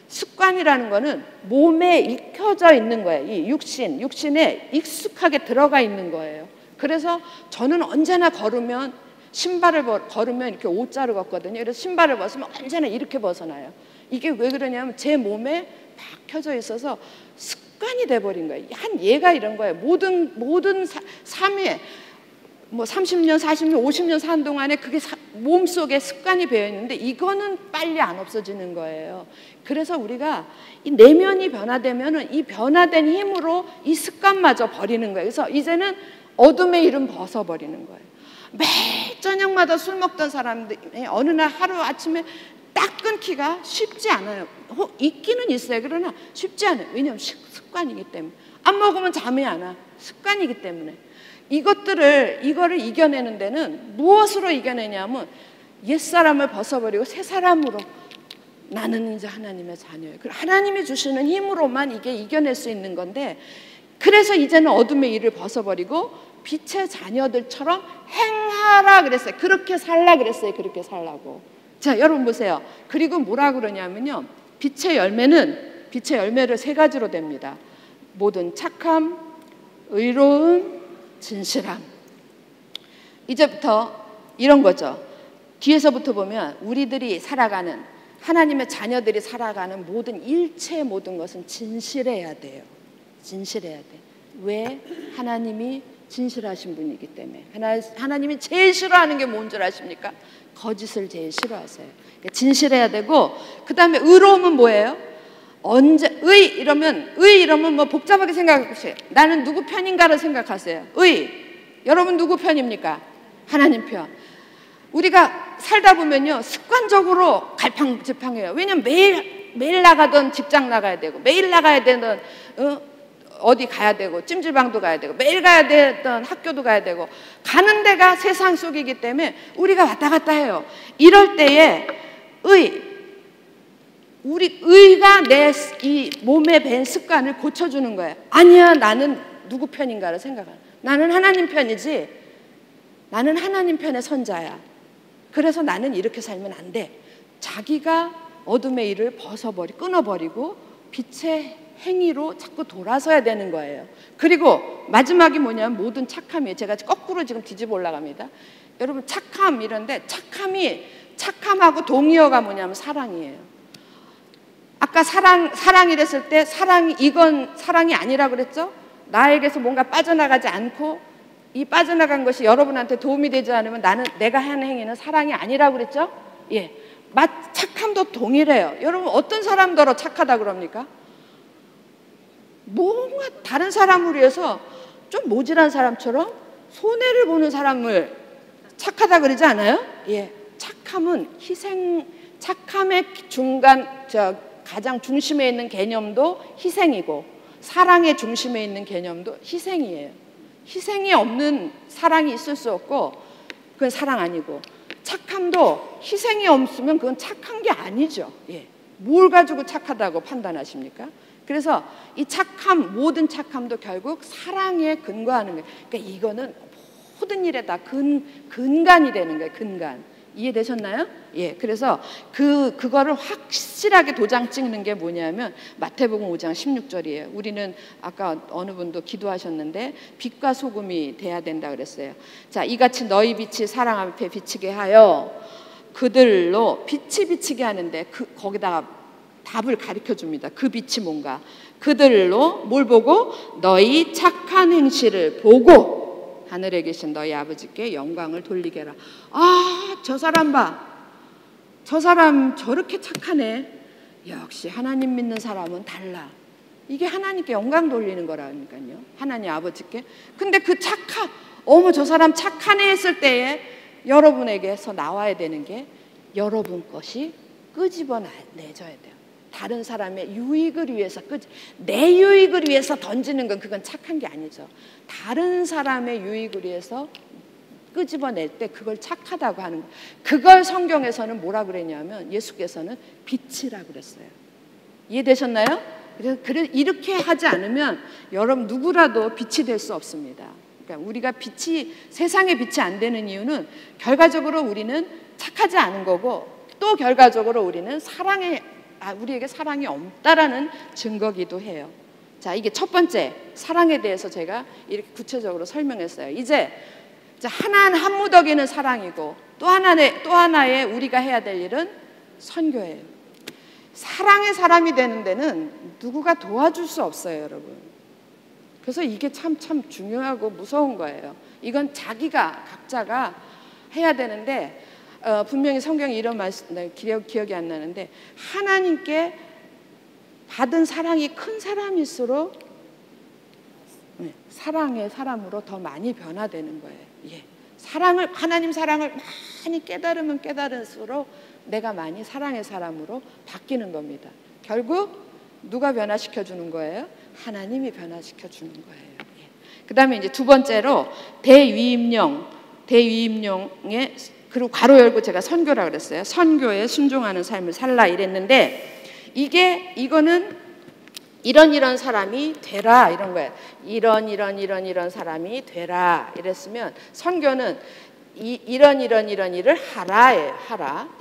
습관이라는 거는 몸에 익혀져 있는 거예요. 이 육신에 익숙하게 들어가 있는 거예요. 그래서 저는 언제나 신발을 걸으면 이렇게 O자로 걷거든요. 그래서 신발을 벗으면 언제나 이렇게 벗어나요. 이게 왜 그러냐면 제 몸에 박혀져 있어서 습관이 돼버린 거예요. 한 얘가 이런 거예요. 모든 삶에 뭐 30년, 40년, 50년 사는 동안에 그게 몸속에 습관이 배어있는데 이거는 빨리 안 없어지는 거예요. 그래서 우리가 이 내면이 변화되면은 이 변화된 힘으로 이 습관마저 버리는 거예요. 그래서 이제는 어둠의 일은 벗어버리는 거예요. 매일 저녁마다 술 먹던 사람들이 어느 날 하루 아침에 딱 끊기가 쉽지 않아요. 있기는 있어요. 그러나 쉽지 않아요. 왜냐하면 습관이기 때문에. 안 먹으면 잠이 안 와. 습관이기 때문에. 이거를 이겨내는 데는 무엇으로 이겨내냐면 옛사람을 벗어버리고 새 사람으로, 나는 이제 하나님의 자녀예요. 하나님이 주시는 힘으로만 이게 이겨낼 수 있는 건데, 그래서 이제는 어둠의 일을 벗어버리고 빛의 자녀들처럼 행하라 그랬어요. 그렇게 살라 그랬어요. 그렇게 살라고. 자, 여러분 보세요. 그리고 뭐라 그러냐면요, 빛의 열매를 3가지로 됩니다. 모든 착함, 의로움, 진실함. 이제부터 이런 거죠. 뒤에서부터 보면 우리들이 살아가는, 하나님의 자녀들이 살아가는 일체의 모든 것은 진실해야 돼요. 진실해야 돼. 왜? 하나님이 진실하신 분이기 때문에. 하나님이 제일 싫어하는 게 뭔 줄 아십니까? 거짓을 제일 싫어하세요. 진실해야 되고, 그 다음에 의로움은 뭐예요? 의 이러면 뭐 복잡하게 생각하세요. 나는 누구 편인가를 생각하세요. 여러분 누구 편입니까? 하나님 편. 우리가 살다 보면요, 습관적으로 갈팡질팡해요. 왜냐면 매일 나가던 직장 나가야 되고, 매일 나가야 되던 어디 가야 되고, 찜질방도 가야 되고, 매일 가야 되던 학교도 가야 되고, 가는 데가 세상 속이기 때문에 우리가 왔다 갔다 해요. 이럴 때에 의가 내 이 몸에 밴 습관을 고쳐주는 거예요. 아니야, 나는 누구 편인가를 생각하는. 나는 하나님 편이지. 나는 하나님 편의 선자야. 그래서 나는 이렇게 살면 안 돼. 자기가 어둠의 일을 끊어버리고 빛의 행위로 자꾸 돌아서야 되는 거예요. 그리고 마지막이 뭐냐면 모든 착함이에요. 제가 거꾸로 지금 뒤집어 올라갑니다. 여러분 착함 이런데 착함하고 동의어가 뭐냐면 사랑이에요. 아까 사랑이랬을 때 이건 사랑이 아니라고 그랬죠? 나에게서 뭔가 빠져나가지 않고 이 빠져나간 것이 여러분한테 도움이 되지 않으면 내가 하는 행위는 사랑이 아니라고 그랬죠? 예. 착함도 동일해요. 여러분 어떤 사람더러 착하다 그럽니까? 뭔가 다른 사람을 위해서 좀 모질한 사람처럼 손해를 보는 사람을 착하다 그러지 않아요? 예, 착함은 착함의 가장 중심에 있는 개념도 희생이고 사랑의 중심에 있는 개념도 희생이에요. 희생이 없는 사랑이 있을 수 없고 그건 사랑 아니고, 착함도 희생이 없으면 그건 착한 게 아니죠. 예. 뭘 가지고 착하다고 판단하십니까? 그래서 이 착함, 모든 착함도 결국 사랑에 근거하는 거예요. 그러니까 이거는 모든 일에 다 근간이 되는 거예요. 근간. 이해되셨나요? 예. 그래서 그거를 확실하게 도장 찍는 게 뭐냐면 마태복음 5장 16절이에요. 우리는 아까 어느 분도 기도하셨는데 빛과 소금이 돼야 된다 그랬어요. 자, 이같이 너희 빛이 사람 앞에 비치게 하여 그들로 빛이 비치게 하는데 거기다가 답을 가르쳐 줍니다. 그 빛이 뭔가? 그들로 뭘 보고? 너희 착한 행실을 보고 하늘에 계신 너희 아버지께 영광을 돌리게 하라. 아, 저 사람 봐. 저 사람 저렇게 착하네. 역시 하나님 믿는 사람은 달라. 이게 하나님께 영광 돌리는 거라니까요. 하나님 아버지께. 근데 어머 저 사람 착하네 했을 때에 여러분에게서 나와야 되는 게 여러분 것이 끄집어내줘야 돼요. 다른 사람의 유익을 위해서, 내 유익을 위해서 던지는 건 그건 착한 게 아니죠. 다른 사람의 유익을 위해서 끄집어낼 때 그걸 착하다고 하는 거예요. 그걸 성경에서는 뭐라 그랬냐면 예수께서는 빛이라고 그랬어요. 이해되셨나요? 그래서 이렇게 하지 않으면 여러분 누구라도 빛이 될 수 없습니다. 그러니까 우리가 세상에 빛이 안 되는 이유는 결과적으로 우리는 착하지 않은 거고, 또 결과적으로 우리는 우리에게 사랑이 없다라는 증거기도 해요. 자, 이게 첫 번째 사랑에 대해서 제가 이렇게 구체적으로 설명했어요. 이제 한 무더기는 사랑이고 또 하나의 우리가 해야 될 일은 선교예요. 사랑의 사람이 되는 데는 누구가 도와줄 수 없어요, 여러분. 그래서 이게 참 중요하고 무서운 거예요. 이건 각자가 해야 되는데 분명히 성경에 이런 말씀 기억이 안 나는데 하나님께 받은 사랑이 큰 사람일수록 사랑의 사람으로 더 많이 변화되는 거예요. 예. 하나님 사랑을 많이 깨달으면 깨달을수록 내가 많이 사랑의 사람으로 바뀌는 겁니다. 결국 누가 변화시켜 주는 거예요? 하나님이 변화시켜 주는 거예요. 예. 그다음에 이제 두 번째로 대위임령의 그리고 괄호 열고 제가 선교라 그랬어요. 선교에 순종하는 삶을 살라 이랬는데 이거는 이런 사람이 되라 이런 거예요. 이런 사람이 되라 이랬으면 선교는 이런 일을 하라예요.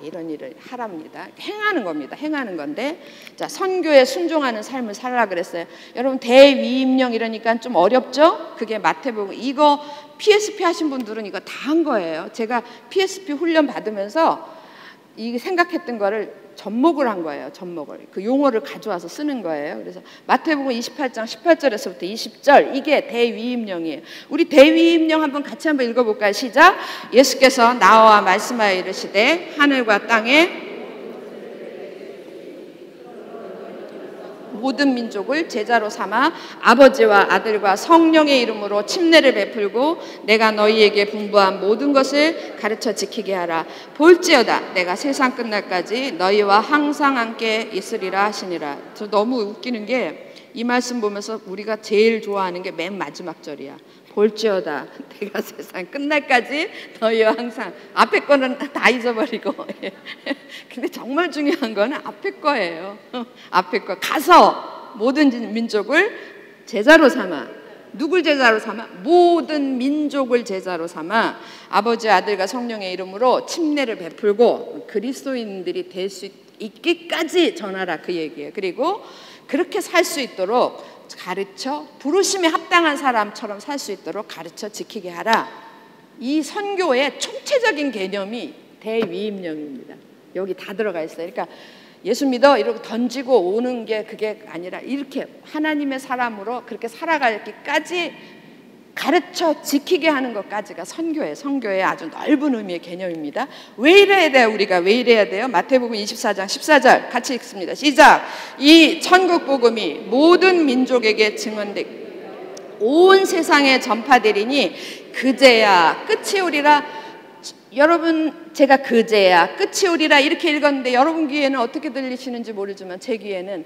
이런 일을 하랍니다. 행하는 겁니다. 행하는 건데, 자, 선교에 순종하는 삶을 살라 그랬어요. 여러분 대위임령 이러니까 좀 어렵죠? 그게 마태복음. 이거 PSP 하신 분들은 이거 다 한 거예요. 제가 PSP 훈련 받으면서 이 생각했던 거를 접목을 한 거예요. 그 용어를 가져와서 쓰는 거예요. 그래서 마태복음 28장 18절에서부터 20절 이게 대위임령이에요. 우리 대위임령 같이 한번 읽어볼까요? 시작. 예수께서 나와 말씀하여 이르시되 하늘과 땅에 모든 민족을 제자로 삼아 아버지와 아들과 성령의 이름으로 침례를 베풀고 내가 너희에게 분부한 모든 것을 가르쳐 지키게 하라. 볼지어다 내가 세상 끝날까지 너희와 항상 함께 있으리라 하시니라. 저 너무 웃기는 게 이 말씀 보면서 우리가 제일 좋아하는 게 맨 마지막 절이야. 볼지어다 내가 세상 끝날까지 너희와 항상. 앞에 거는 다 잊어버리고 근데 정말 중요한 거는 앞에 거예요. 앞에 거. 가서 모든 민족을 제자로 삼아. 누굴 제자로 삼아? 모든 민족을 제자로 삼아 아버지 아들과 성령의 이름으로 침례를 베풀고 그리스도인들이 될 수 있기까지 전하라 그 얘기예요. 그리고 그렇게 살 수 있도록 가르쳐, 부르심에 합당한 사람처럼 살 수 있도록 가르쳐 지키게 하라. 이 선교의 총체적인 개념이 대위임령입니다. 여기 다 들어가 있어요. 그러니까 예수 믿어 이러고 던지고 오는 게 그게 아니라 이렇게 하나님의 사람으로 그렇게 살아가기까지 가르쳐 지키게 하는 것까지가 선교예요. 선교의 아주 넓은 의미의 개념입니다. 왜 이래야 돼요? 우리가 왜 이래야 돼요? 마태복음 24장 14절 같이 읽습니다. 시작. 이 천국 복음이 모든 민족에게 증언되고 온 세상에 전파되리니 그제야 끝이 오리라. 여러분, 제가 그제야 끝이 오리라 이렇게 읽었는데 여러분 귀에는 어떻게 들리시는지 모르지만 제 귀에는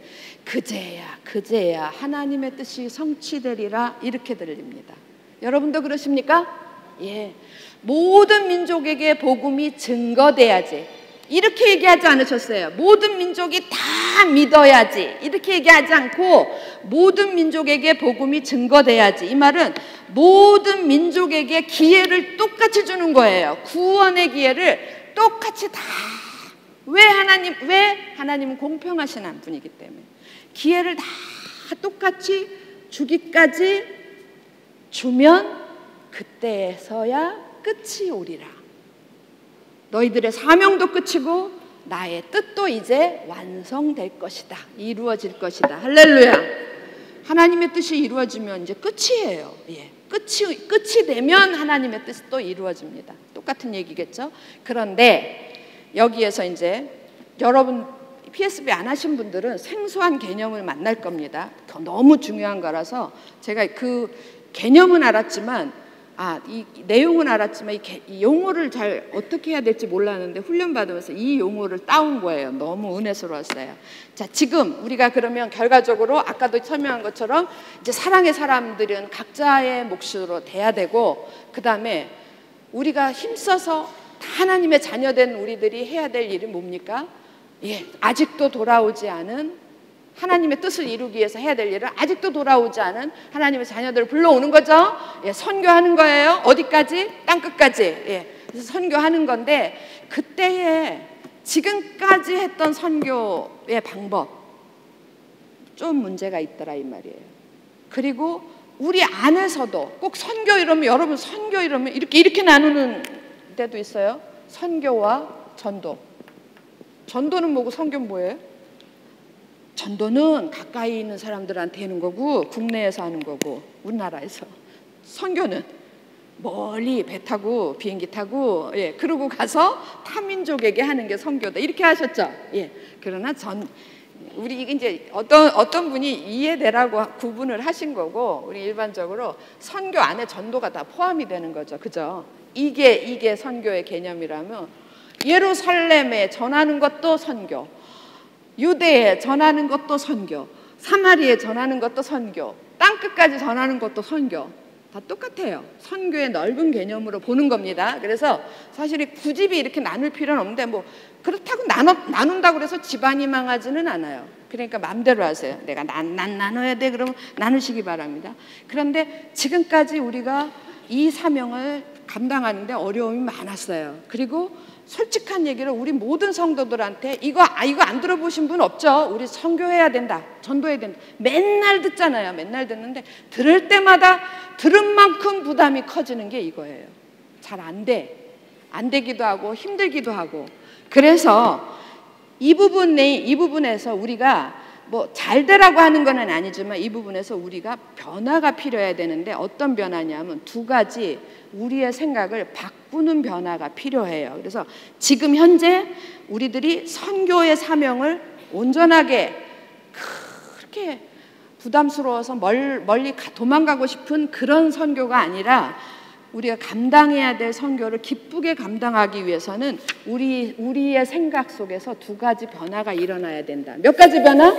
그제야 하나님의 뜻이 성취되리라 이렇게 들립니다. 여러분도 그러십니까? 예. 모든 민족에게 복음이 증거돼야지 이렇게 얘기하지 않으셨어요. 모든 민족이 다 믿어야지 이렇게 얘기하지 않고 모든 민족에게 복음이 증거돼야지. 이 말은 모든 민족에게 기회를 똑같이 주는 거예요. 구원의 기회를 똑같이 다. 왜 하나님은 공평하신 한 분이기 때문에 기회를 다 똑같이 주기까지 주면 그때에서야 끝이 오리라. 너희들의 사명도 끝이고 나의 뜻도 이제 완성될 것이다. 이루어질 것이다. 할렐루야. 하나님의 뜻이 이루어지면 이제 끝이에요. 예. 끝이 되면 하나님의 뜻도 이루어집니다. 똑같은 얘기겠죠? 그런데 여기에서 이제 여러분 PSB 안 하신 분들은 생소한 개념을 만날 겁니다. 너무 중요한 거라서 제가 그 개념은 알았지만 이 내용은 알았지만 이 용어를 잘 어떻게 해야 될지 몰랐는데 훈련 받으면서 이 용어를 따온 거예요. 너무 은혜스러웠어요. 자, 지금 우리가 그러면 결과적으로 아까도 설명한 것처럼 이제 사랑의 사람들은 각자의 몫으로 돼야 되고, 그 다음에 우리가 힘써서 하나님의 자녀된 우리들이 해야 될 일이 뭡니까? 예, 아직도 돌아오지 않은 하나님의 뜻을 이루기 위해서 해야 될 일을 아직도 돌아오지 않은 하나님의 자녀들을 불러오는 거죠. 예, 선교하는 거예요. 어디까지? 땅끝까지. 예, 그래서 선교하는 건데 그때에 지금까지 했던 선교의 방법 좀 문제가 있더라 이 말이에요. 그리고 우리 안에서도 꼭 선교 이러면 여러분 선교 이러면 이렇게 나누는 데도 있어요. 선교와 전도. 전도는 뭐고 선교는 뭐예요? 전도는 가까이 있는 사람들한테 하는 거고 국내에서 하는 거고 우리나라에서. 선교는 멀리 배 타고 비행기 타고 그러고 가서 타민족에게 하는 게 선교다 이렇게 하셨죠. 예. 그러나 우리 이제 어떤 분이 이해되라고 구분을 하신 거고 우리 일반적으로 선교 안에 전도가 다 포함이 되는 거죠. 그죠? 이게 선교의 개념이라면 예루살렘에 전하는 것도 선교, 유대에 전하는 것도 선교, 사마리에 전하는 것도 선교, 땅끝까지 전하는 것도 선교. 다 똑같아요. 선교의 넓은 개념으로 보는 겁니다. 그래서 사실 굳이 이렇게 나눌 필요는 없는데 뭐 그렇다고 나눈다고 해서 집안이 망하지는 않아요. 그러니까 마음대로 하세요. 내가 나눠야 돼 그러면 나누시기 바랍니다. 그런데 지금까지 우리가 이 사명을 감당하는데 어려움이 많았어요. 그리고 솔직한 얘기로 우리 모든 성도들한테 이거 안 들어보신 분 없죠? 우리 선교해야 된다, 전도해야 된다. 맨날 듣잖아요. 맨날 듣는데 들을 때마다 들은 만큼 부담이 커지는 게 이거예요. 잘 안 되기도 하고 힘들기도 하고. 그래서 이 부분에서 우리가 뭐 잘 되라고 하는 건 아니지만 이 부분에서 우리가 변화가 필요해야 되는데 어떤 변화냐면 두 가지 우리의 생각을 바꾸는 변화가 필요해요. 그래서 지금 현재 우리들이 선교의 사명을 온전하게 그렇게 부담스러워서 멀리 도망가고 싶은 그런 선교가 아니라 우리가 감당해야 될 선교를 기쁘게 감당하기 위해서는 우리의 생각 속에서 두 가지 변화가 일어나야 된다. 몇 가지 변화?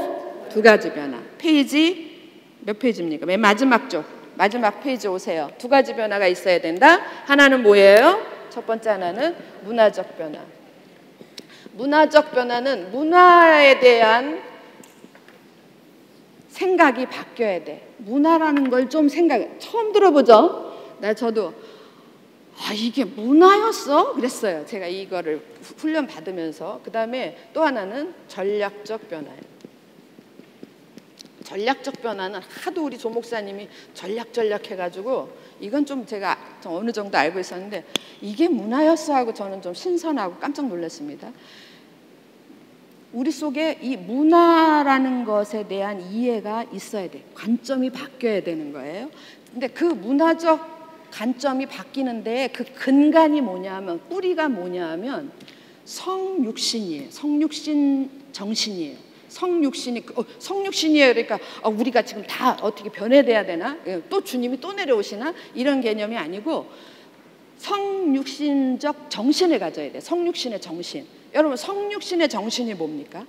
두 가지 변화. 페이지 몇 페이지입니까? 맨 마지막 쪽. 마지막 페이지 오세요. 두 가지 변화가 있어야 된다. 하나는 뭐예요? 첫 번째 하나는 문화적 변화. 문화적 변화는 문화에 대한 생각이 바뀌어야 돼. 문화라는 걸 좀 처음 들어보죠? 저도 이게 문화였어? 그랬어요. 제가 이거를 훈련 받으면서. 그 다음에 또 하나는 전략적 변화예요. 전략적 변화는 하도 우리 조 목사님이 전략 해가지고 이건 좀 제가 어느 정도 알고 있었는데 이게 문화였어 하고 저는 좀 신선하고 깜짝 놀랐습니다. 우리 속에 이 문화라는 것에 대한 이해가 있어야 돼. 관점이 바뀌어야 되는 거예요. 근데 그 문화적 관점이 바뀌는데 그 근간이 뭐냐면, 뿌리가 뭐냐면 성육신이에요. 성육신 정신이에요. 성육신이에요. 그러니까 우리가 지금 다 어떻게 변해돼야 되나? 또 주님이 또 내려오시나? 이런 개념이 아니고 성육신적 정신을 가져야 돼. 성육신의 정신. 여러분, 성육신의 정신이 뭡니까?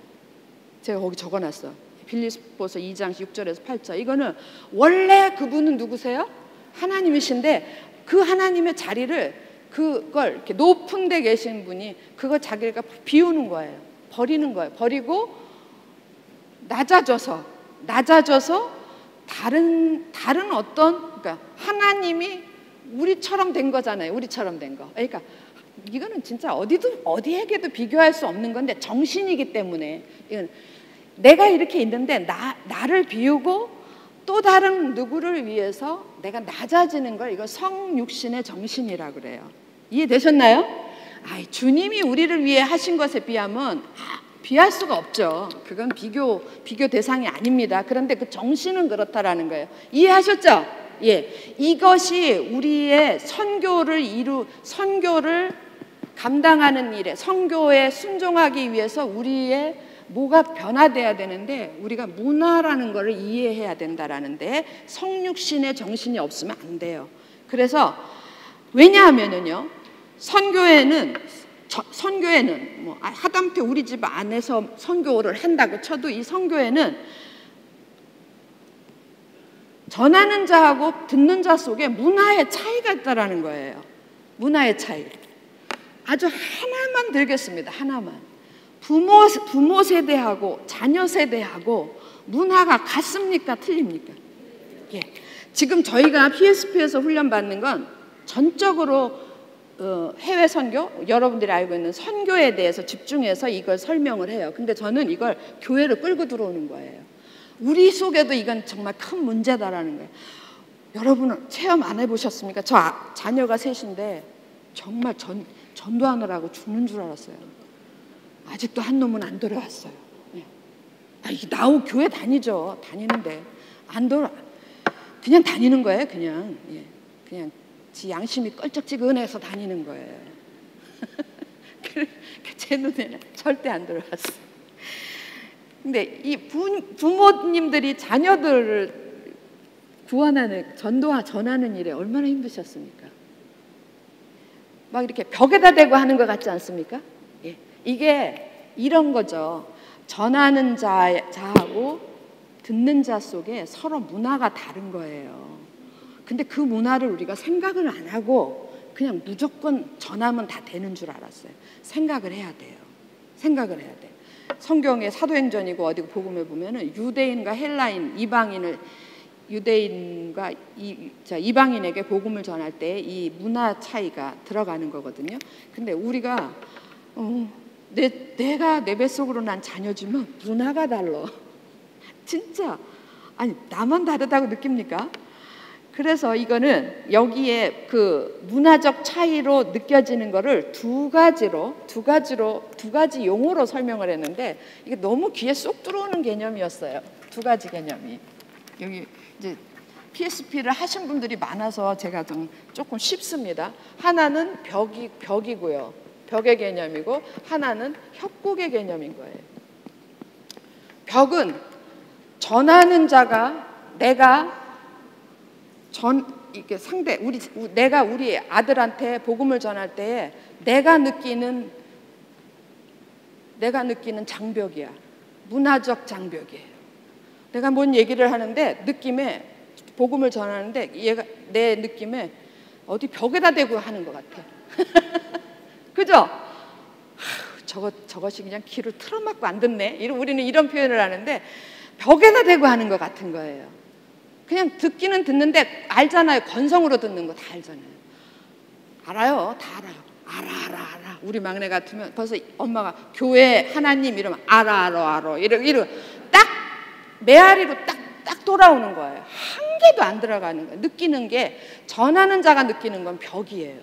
제가 거기 적어놨어. 빌립보서 2장 6절에서 8절. 이거는 원래 그분은 누구세요? 하나님이신데 그 하나님의 자리를, 그걸 이렇게 높은 데 계신 분이 그걸 자기가 비우는 거예요. 버리는 거예요. 버리고 낮아져서 다른 어떤, 그러니까 하나님이 우리처럼 된 거잖아요. 우리처럼 된 거. 그러니까 이거는 진짜 어디에게도 비교할 수 없는 건데, 정신이기 때문에 이건 내가 이렇게 있는데 나를 비우고 또 다른 누구를 위해서 내가 낮아지는 걸, 이걸 성육신의 정신이라고 그래요. 이해되셨나요? 주님이 우리를 위해 하신 것에 비하면 비할 수가 없죠. 그건 비교 대상이 아닙니다. 그런데 그 정신은 그렇다라는 거예요. 이해하셨죠? 예, 이것이 우리의 선교를 감당하는 일에, 선교에 순종하기 위해서 우리의 뭐가 변화돼야 되는데, 우리가 문화라는 것을 이해해야 된다라는데, 성육신의 정신이 없으면 안 돼요. 그래서 왜냐하면은요, 선교회는 뭐 하다못해 우리 집 안에서 선교를 한다고 쳐도 이 선교회는 전하는 자하고 듣는 자 속에 문화의 차이가 있다라는 거예요. 문화의 차이. 아주 하나만 들겠습니다. 하나만. 부모 세대하고 자녀 세대하고 문화가 같습니까? 틀립니까? 예. 지금 저희가 PSP에서 훈련받는 건 전적으로 해외 선교, 여러분들이 알고 있는 선교에 대해서 집중해서 이걸 설명을 해요. 근데 저는 이걸 교회로 끌고 들어오는 거예요. 우리 속에도 이건 정말 큰 문제다라는 거예요. 여러분은 체험 안 해보셨습니까? 저 자녀가 셋인데 정말 전도하느라고 죽는 줄 알았어요. 아직도 한 놈은 안 돌아왔어요. 나오 교회 다니죠. 다니는데 안 돌아, 그냥 다니는 거예요. 그냥 지 양심이 껄쩍지근해서 다니는 거예요. 제 눈에는 절대 안 들어왔어. 근데 이 부모님들이 자녀들을 구원하는, 전하는 일에 얼마나 힘드셨습니까? 막 이렇게 벽에다 대고 하는 것 같지 않습니까? 예. 이게 이런 거죠. 전하는 자하고 듣는 자 속에 서로 문화가 다른 거예요. 근데 그 문화를 우리가 생각을 안 하고 그냥 무조건 전하면 다 되는 줄 알았어요. 생각을 해야 돼요. 생각을 해야 돼. 성경의 사도행전이고 어디 복음에 보면은 유대인과 헬라인, 유대인과 이방인에게 복음을 전할 때 이 문화 차이가 들어가는 거거든요. 근데 우리가 내가 내 뱃속으로 난 자녀지만 문화가 달라. 진짜 나만 다르다고 느낍니까? 그래서 이거는 여기에 그 문화적 차이로 느껴지는 거를 두 가지 용어로 설명을 했는데, 이게 너무 귀에 쏙 들어오는 개념이었어요. 두 가지 개념이. 여기 이제 PSP를 하신 분들이 많아서 제가 좀 조금 쉽습니다. 하나는 벽이고요. 벽의 개념이고, 하나는 협곡의 개념인 거예요. 벽은 전하는 자가 내가 우리 아들한테 복음을 전할 때에 내가 느끼는 장벽이야. 문화적 장벽이에요. 내가 뭔 얘기를 하는데 복음을 전하는데 내 느낌에 어디 벽에다 대고 하는 것 같아. 그죠? 저것이 그냥 귀를 틀어막고 안 듣네. 우리는 이런 표현을 하는데 벽에다 대고 하는 것 같은 거예요. 그냥 듣기는 듣는데 알잖아요. 건성으로 듣는 거 다 알잖아요. 알아요. 다 알아요. 알아. 우리 막내 같으면 벌써 엄마가 교회 하나님 이러면 알아. 이러 딱 메아리로 딱 돌아오는 거예요. 한 개도 안 들어가는 거예요. 느끼는 게, 전하는 자가 느끼는 건 벽이에요.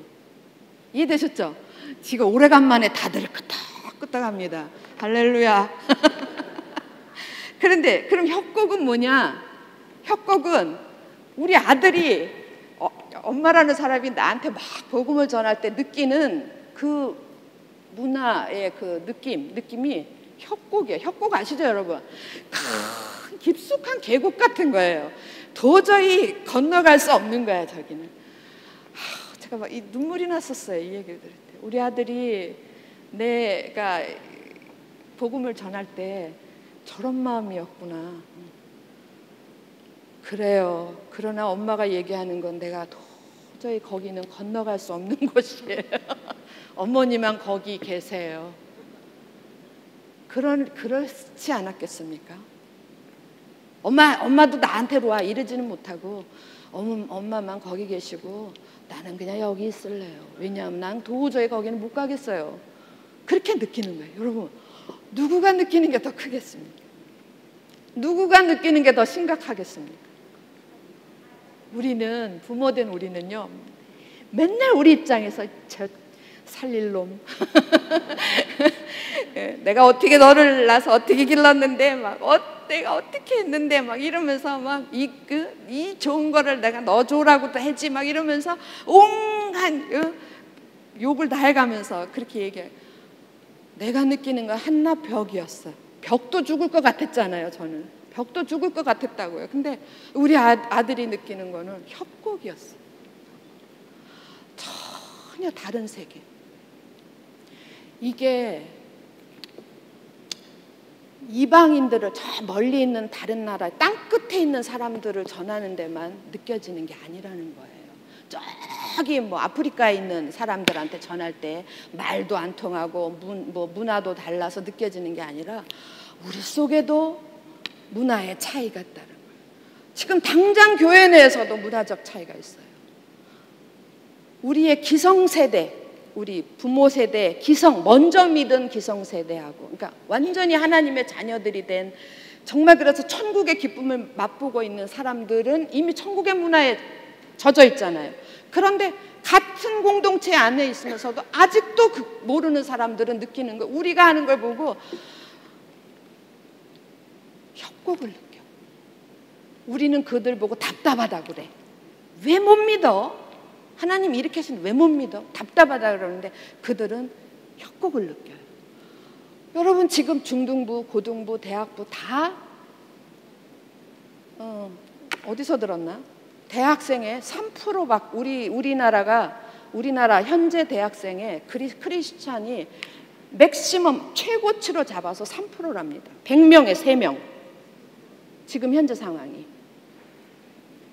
이해되셨죠? 지금 오래간만에 다들 끄떡끄떡합니다. 할렐루야. 그런데 그럼 협곡은 뭐냐? 협곡은 우리 아들이 엄마라는 사람이 나한테 막 복음을 전할 때 느끼는 그 문화의 그 느낌이 협곡이에요. 협곡 아시죠, 여러분? 큰 깊숙한 계곡 같은 거예요. 도저히 건너갈 수 없는 거야, 저기는. 제가 막 눈물이 났었어요, 이 얘기를 들을 때. 우리 아들이 내가 복음을 전할 때 저런 마음이었구나. 그래요. 그러나 엄마가 얘기하는 건 내가 도저히 거기는 건너갈 수 없는 곳이에요. 어머니만 거기 계세요. 그렇지 않았겠습니까? 엄마도 나한테로 와 이러지는 못하고 엄마만 거기 계시고 나는 그냥 여기 있을래요. 왜냐하면 난 도저히 거기는 못 가겠어요. 그렇게 느끼는 거예요. 여러분, 누구가 느끼는 게 더 크겠습니까? 누구가 느끼는 게 더 심각하겠습니까? 우리는, 부모된 우리는요, 맨날 우리 입장에서 저 살릴 놈. 내가 어떻게 너를 낳아서 어떻게 길렀는데, 내가 어떻게 했는데, 이러면서 이 좋은 거를 내가 너 줘라고도 했지, 이러면서 온갖 욕을 다 해가면서 그렇게 얘기해요. 내가 느끼는 건 한낱 벽이었어요. 벽도 죽을 것 같았잖아요, 저는. 벽도 죽을 것 같았다고요. 근데 우리 아들이 느끼는 거는 협곡이었어요. 전혀 다른 세계. 이게 이방인들을 저 멀리 있는 다른 나라 땅끝에 있는 사람들을 전하는 데만 느껴지는 게 아니라는 거예요. 저기 아프리카에 있는 사람들한테 전할 때 말도 안 통하고 문화도 달라서 느껴지는 게 아니라 우리 속에도 문화의 차이가 있다는 거예요. 지금 당장 교회 내에서도 문화적 차이가 있어요. 우리의 기성세대, 우리 부모 세대, 먼저 믿은 기성세대하고, 그러니까 완전히 하나님의 자녀들이 된, 정말 그래서 천국의 기쁨을 맛보고 있는 사람들은 이미 천국의 문화에 젖어 있잖아요. 그런데 같은 공동체 안에 있으면서도 아직도 모르는 사람들은 느끼는 거, 우리가 하는 걸 보고 협곡을 느껴. 우리는 그들 보고 답답하다고 그래. 왜 못 믿어? 하나님 이렇게 하시는데 왜 못 믿어? 답답하다 그러는데 그들은 협곡을 느껴요. 여러분, 지금 중등부, 고등부, 대학부 다 어디서 들었나? 대학생의 3%밖 우리나라 현재 대학생의 크리스찬이 맥시멈 최고치로 잡아서 3%랍니다. 100명에 3명. 지금 현재 상황이.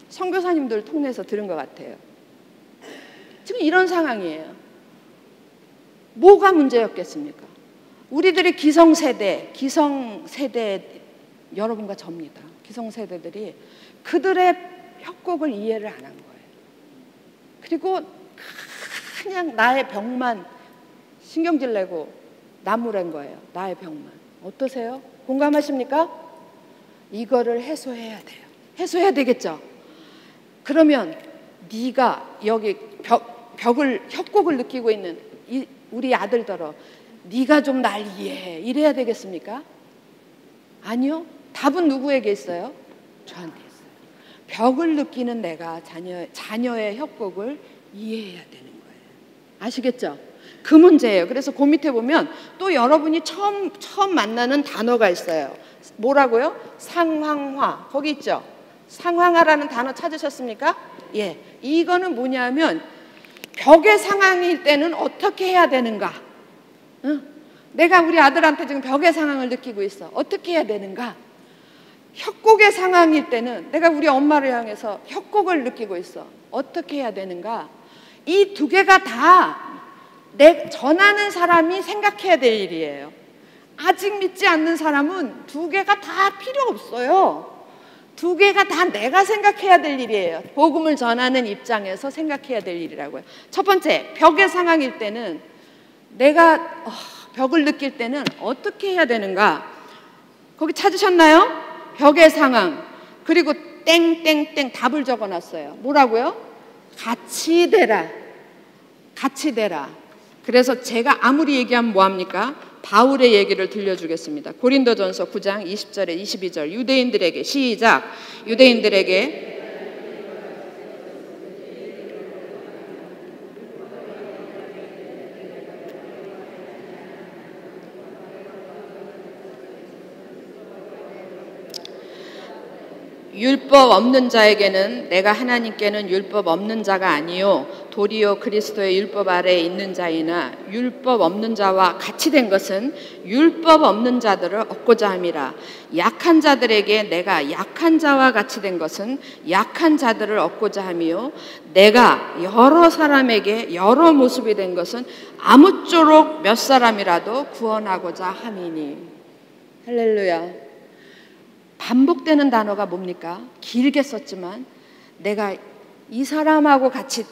선교사님들 통해서 들은 것 같아요. 지금 이런 상황이에요. 뭐가 문제였겠습니까? 우리들의 기성세대 여러분과 접니다. 기성세대들이 그들의 협곡을 이해를 안 한 거예요. 그리고 그냥 나의 벽만 신경질 내고 나무란 거예요. 나의 벽만. 어떠세요? 공감하십니까? 이거를 해소해야 돼요. 해소해야 되겠죠? 그러면 네가 여기 협곡을 느끼고 있는 우리 아들더러 네가 좀 날 이해해. 이래야 되겠습니까? 아니요. 답은 누구에게 있어요? 저한테 있어요. 벽을 느끼는 내가 자녀의 협곡을 이해해야 되는 거예요. 아시겠죠? 그 문제예요. 그래서 그 밑에 보면 또 여러분이 처음 만나는 단어가 있어요. 뭐라고요? 상황화. 거기 있죠? 상황화라는 단어 찾으셨습니까? 예. 이거는 뭐냐면 벽의 상황일 때는 어떻게 해야 되는가? 내가 우리 아들한테 지금 벽의 상황을 느끼고 있어. 어떻게 해야 되는가? 협곡의 상황일 때는 내가 우리 엄마를 향해서 협곡을 느끼고 있어. 어떻게 해야 되는가? 이 두 개가 다 전하는 사람이 생각해야 될 일이에요. 아직 믿지 않는 사람은 두 개가 다 필요 없어요. 두 개가 다 내가 생각해야 될 일이에요. 복음을 전하는 입장에서 생각해야 될 일이라고요. 첫 번째, 벽의 상황일 때는 내가 벽을 느낄 때는 어떻게 해야 되는가? 거기 찾으셨나요? 벽의 상황. 그리고 땡땡땡 답을 적어놨어요. 뭐라고요? 같이 되라. 같이 되라. 그래서 제가 아무리 얘기하면 뭐합니까? 바울의 얘기를 들려주겠습니다. 고린도전서 9장 20절에 22절 유대인들에게 시작. 유대인들에게 율법 없는 자에게는 내가 하나님께는 율법 없는 자가 아니요 도리어 그리스도의 율법 아래에 있는 자이나 율법 없는 자와 같이 된 것은 율법 없는 자들을 얻고자 함이라. 약한 자들에게 내가 약한 자와 같이 된 것은 약한 자들을 얻고자 함이요 내가 여러 사람에게 여러 모습이 된 것은 아무쪼록 몇 사람이라도 구원하고자 함이니. 할렐루야. 반복되는 단어가 뭡니까? 길게 썼지만 내가 이 사람하고 같이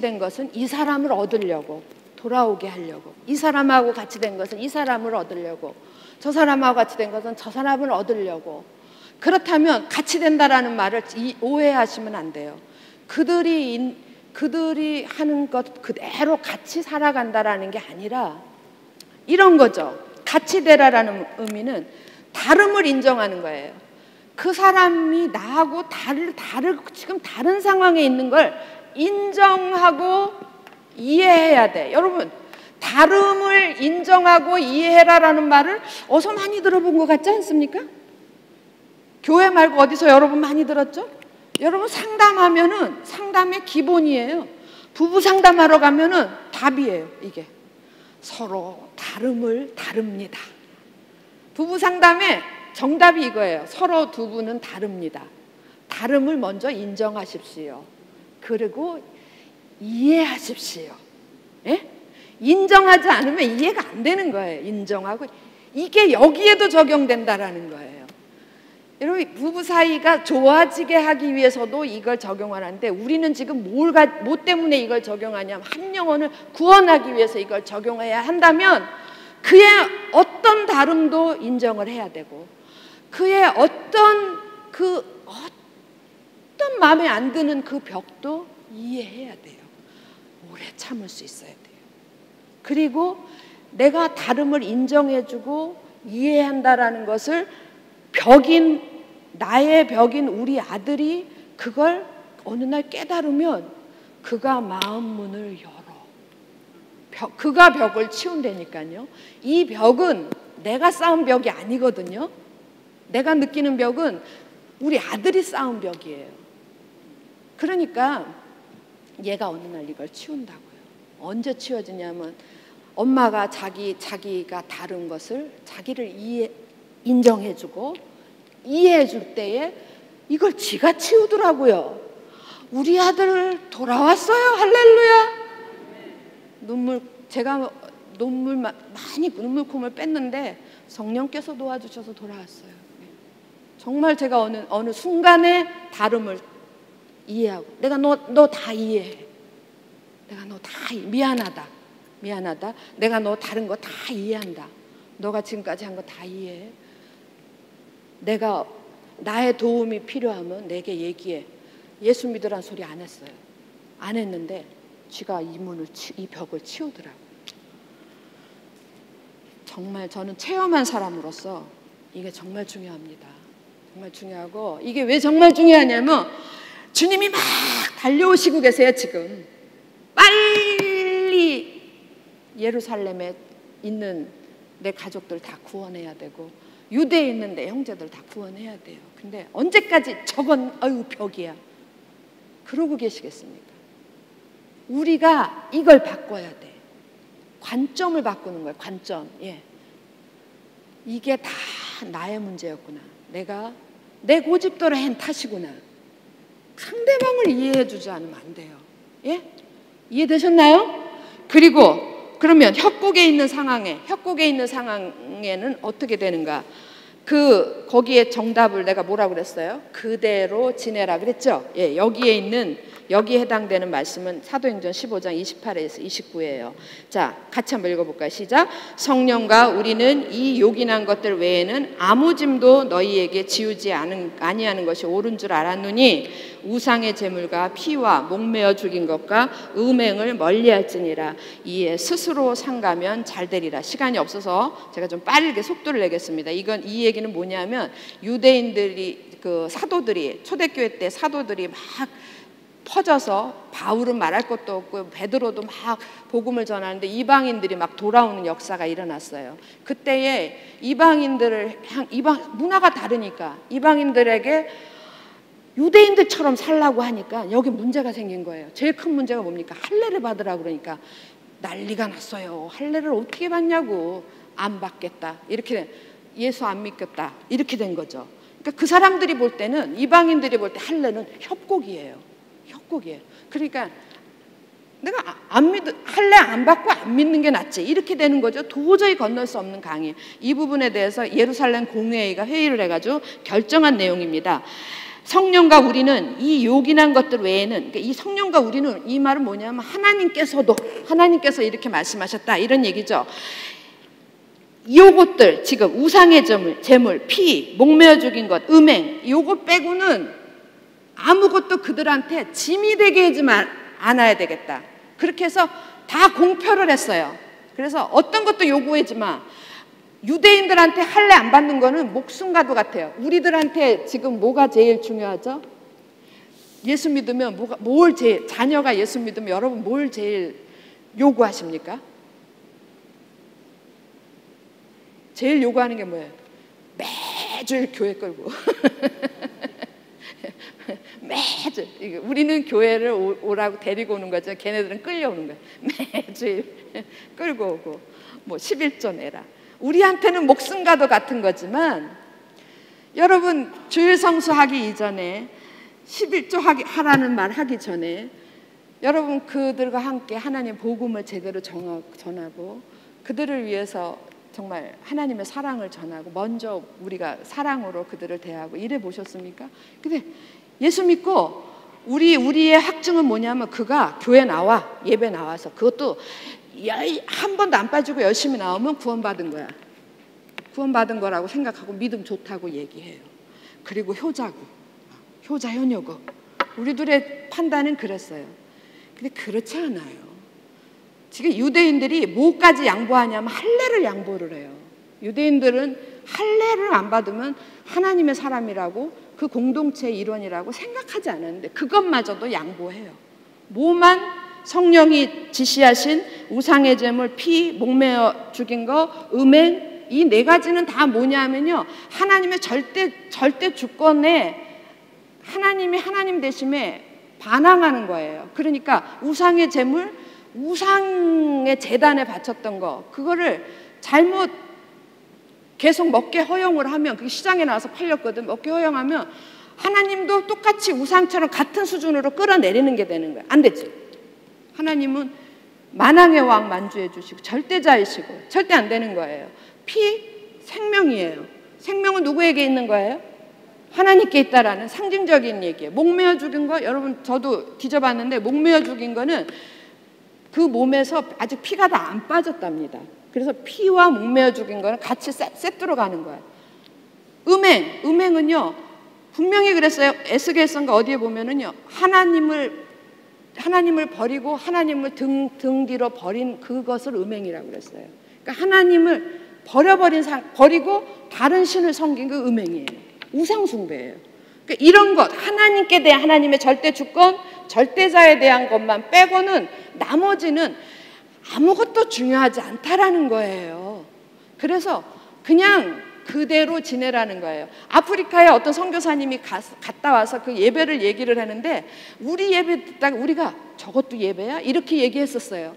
된 것은 이 사람을 얻으려고, 돌아오게 하려고. 이 사람하고 같이 된 것은 이 사람을 얻으려고. 저 사람하고 같이 된 것은 저 사람을 얻으려고. 그렇다면 같이 된다라는 말을 오해하시면 안 돼요. 그들이 하는 것 그대로 같이 살아간다라는 게 아니라 이런 거죠. 같이 되라라는 의미는 다름을 인정하는 거예요. 그 사람이 나하고 지금 다른 상황에 있는 걸 인정하고 이해해야 돼. 여러분, 다름을 인정하고 이해해라라는 말을 어디서 많이 들어본 것 같지 않습니까? 교회 말고 어디서 여러분 많이 들었죠? 여러분 상담하면은 상담의 기본이에요. 부부 상담하러 가면은 답이에요. 이게 서로 다름을 다릅니다. 부부 상담의 정답이 이거예요. 서로 두 분은 다릅니다. 다름을 먼저 인정하십시오. 그리고 이해하십시오. 예? 인정하지 않으면 이해가 안 되는 거예요. 인정하고 이게 여기에도 적용된다라는 거예요. 여러분 부부 사이가 좋아지게 하기 위해서도 이걸 적용하는데 우리는 지금 뭐 때문에 이걸 적용하냐면 한 영혼을 구원하기 위해서 이걸 적용해야 한다면 그의 어떤 다름도 인정을 해야 되고 그의 어떤 마음에 안 드는 그 벽도 이해해야 돼요. 오래 참을 수 있어야 돼요. 그리고 내가 다름을 인정해주고 이해한다라는 것을 나의 벽인 우리 아들이 그걸 어느 날 깨달으면 그가 마음 문을 열어. 그가 벽을 치운다니까요. 이 벽은 내가 쌓은 벽이 아니거든요. 내가 느끼는 벽은 우리 아들이 쌓은 벽이에요. 그러니까 얘가 어느 날 이걸 치운다고요. 언제 치워지냐면 엄마가 자기가 다른 것을 자기를 인정해주고 이해해줄 때에 이걸 지가 치우더라고요. 우리 아들 돌아왔어요. 할렐루야. 제가 많이 눈물콧물 뺐는데 성령께서 도와주셔서 돌아왔어요. 정말 제가 어느 순간에 다름을 이해하고 내가 너 다 이해해. 내가 너 다 미안하다. 내가 너 다른 거 다 이해한다. 너가 지금까지 한 거 다 이해해. 내가 나의 도움이 필요하면 내게 얘기해. 예수 믿으란 소리 안 했어요. 안 했는데 쥐가 이 벽을 치우더라고요. 정말 저는 체험한 사람으로서 이게 정말 중요합니다. 정말 중요하고 이게 왜 정말 중요하냐면 주님이 막 달려오시고 계세요. 지금 빨리 예루살렘에 있는 내 가족들 다 구원해야 되고 유대에 있는 내 형제들 다 구원해야 돼요. 근데 언제까지 저건 벽이야. 그러고 계시겠습니까? 우리가 이걸 바꿔야 돼. 관점을 바꾸는 거예요. 관점. 예. 이게 다 나의 문제였구나. 내가 내 고집대로 한 탓이구나. 상대방을 이해해 주지 않으면 안 돼요. 예? 이해되셨나요? 그리고 그러면 협곡에 있는 상황에는 어떻게 되는가? 거기에 정답을 내가 뭐라고 그랬어요? 그대로 지내라 그랬죠? 예, 여기에 있는 여기에 해당되는 말씀은 사도행전 15장 28에서 29예요. 자, 같이 한번 읽어볼까요? 시작. 성령과 우리는 이 요긴한 것들 외에는 아무 짐도 너희에게 지우지 아니하는 것이 옳은 줄 알았노니 우상의 제물과 피와 목매어 죽인 것과 음행을 멀리할지니라. 이에 스스로 상가면 잘되리라. 시간이 없어서 제가 좀 빠르게 속도를 내겠습니다. 이 얘기는 뭐냐면 유대인들이 그 사도들이 초대교회 때 사도들이 막 퍼져서 바울은 말할 것도 없고 베드로도 막 복음을 전하는데 이방인들이 막 돌아오는 역사가 일어났어요. 그때에 문화가 다르니까 이방인들에게 유대인들처럼 살라고 하니까 여기 문제가 생긴 거예요. 제일 큰 문제가 뭡니까? 할례를 받으라 그러니까 난리가 났어요. 할례를 어떻게 받냐고. 안 받겠다. 이렇게 예수 안 믿겠다. 이렇게 된 거죠. 그러니까 그 사람들이 볼 때는 이방인들이 볼 때 할례는 협곡이에요. 협곡이에요. 그러니까 내가 할례 안 받고 안 믿는 게 낫지. 이렇게 되는 거죠. 도저히 건널 수 없는 강이. 이 부분에 대해서 예루살렘 공회의가 회의를 해가지고 결정한 내용입니다. 성령과 우리는 이 요긴한 것들 외에는, 그러니까 이 성령과 우리는 이 말은 뭐냐면 하나님께서 이렇게 말씀하셨다 이런 얘기죠. 요것들 지금 우상의 제물, 피, 목매어 죽인 것, 음행 요것 빼고는 아무것도 그들한테 짐이 되게 하지 않아야 되겠다. 그렇게 해서 다 공표를 했어요. 그래서 어떤 것도 요구하지 마. 유대인들한테 할례 안 받는 거는 목숨과도 같아요. 우리들한테 지금 뭐가 제일 중요하죠? 예수 믿으면 자녀가 예수 믿으면 여러분 뭘 제일 요구하십니까? 제일 요구하는 게 뭐예요? 매주 교회 끌고 매주 우리는 교회를 오라고 데리고 오는 거죠. 걔네들은 끌려오는 거예요. 매주 끌고 오고 뭐 11조 내라. 우리한테는 목숨과도 같은 거지만 여러분 주일 성수하기 이전에 11조 하라는 말 하기 전에 여러분 그들과 함께 하나님 복음을 제대로 전하고 그들을 위해서 정말 하나님의 사랑을 전하고 먼저 우리가 사랑으로 그들을 대하고 이래 보셨습니까? 근데 예수 믿고 우리의 확증은 뭐냐면 그가 교회 나와 예배 나와서 그것도 한 번도 안 빠지고 열심히 나오면 구원받은 거야. 구원받은 거라고 생각하고 믿음 좋다고 얘기해요. 그리고 효자 효녀고 우리들의 판단은 그랬어요. 근데 그렇지 않아요. 지금 유대인들이 뭐까지 양보하냐면 할례를 양보를 해요. 유대인들은 할례를 안 받으면 하나님의 사람이라고 그 공동체의 일원이라고 생각하지 않았는데 그것마저도 양보해요. 뭐만 성령이 지시하신 우상의 제물, 피, 목매어 죽인 거, 음행 이 네 가지는 다 뭐냐면요. 하나님의 절대 주권에 하나님이 하나님 되심에 반항하는 거예요. 그러니까 우상의 제물, 우상의 제단에 바쳤던 거 그거를 잘못 계속 먹게 허용을 하면 그게 시장에 나와서 팔렸거든. 먹게 허용하면 하나님도 똑같이 우상처럼 같은 수준으로 끌어내리는 게 되는 거야. 안 되지. 하나님은 만왕의 왕 만주해 주시고 절대자이시고 절대 안 되는 거예요. 피 생명이에요. 생명은 누구에게 있는 거예요? 하나님께 있다라는 상징적인 얘기예요. 목매어 죽인 거 여러분 저도 뒤져봤는데 목매어 죽인 거는 그 몸에서 아직 피가 다 안 빠졌답니다. 그래서 피와 목매어 죽인 거는 같이 세트로 가는 거예요. 음행은요 분명히 그랬어요. 에스겔서인가 어디에 보면은요 하나님을 버리고 하나님을 등 뒤로 버린 그것을 음행이라고 그랬어요. 그러니까 하나님을 버리고 다른 신을 섬긴 그 음행이에요. 우상 숭배예요. 그러니까 이런 것 하나님께 대한 하나님의 절대 주권, 절대자에 대한 것만 빼고는 나머지는 아무것도 중요하지 않다라는 거예요. 그래서 그냥 그대로 지내라는 거예요. 아프리카에 어떤 선교사님이 갔다 와서 그 예배를 얘기를 하는데 우리 예배 듣다가 우리가 저것도 예배야? 이렇게 얘기했었어요.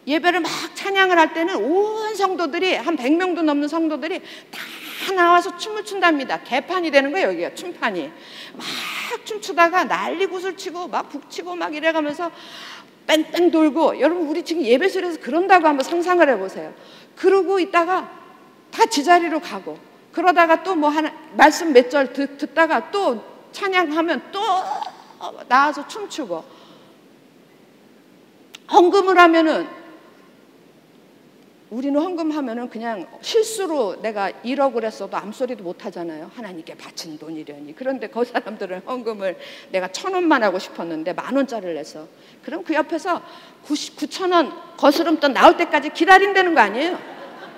예배를 막 찬양을 할 때는 온 성도들이 한 100명도 넘는 성도들이 다 나와서 춤을 춘답니다. 개판이 되는 거예요. 여기가 춤판이. 막 춤추다가 난리 구슬치고 막 북치고 막 이래가면서 뺑뺑 돌고 여러분 우리 지금 예배실에서 그런다고 한번 상상을 해보세요. 그러고 있다가 다 지자리로 가고 그러다가 또 뭐 하나 말씀 몇 절 듣다가 또 찬양하면 또 나와서 춤추고 헌금을 하면은 우리는 헌금하면은 그냥 실수로 내가 1억을 했어도 암소리도 못 하잖아요. 하나님께 바친 돈이려니. 그런데 그 사람들은 헌금을 내가 1,000원만 하고 싶었는데 10,000원짜리를 냈어. 그럼 그 옆에서 9,000원 거스름돈 나올 때까지 기다린다는 거 아니에요?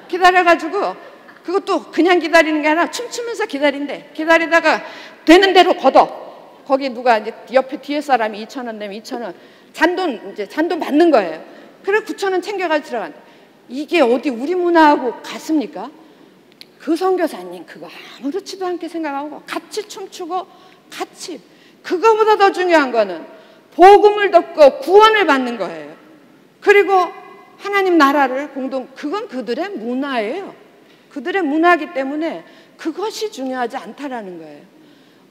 기다려가지고 그것도 그냥 기다리는 게 아니라 춤추면서 기다린대. 기다리다가 되는 대로 걷어. 거기 누가 이제 옆에 뒤에 사람이 2,000원 내면 2,000원 잔돈 받는 거예요. 그래 9,000원 챙겨가지고 들어간다. 이게 어디 우리 문화하고 같습니까? 그 선교사님 그거 아무렇지도 않게 생각하고 같이 춤추고 같이. 그거보다 더 중요한 거는 복음을 듣고 구원을 받는 거예요. 그리고 하나님 나라를 그건 그들의 문화예요. 그들의 문화이기 때문에 그것이 중요하지 않다라는 거예요.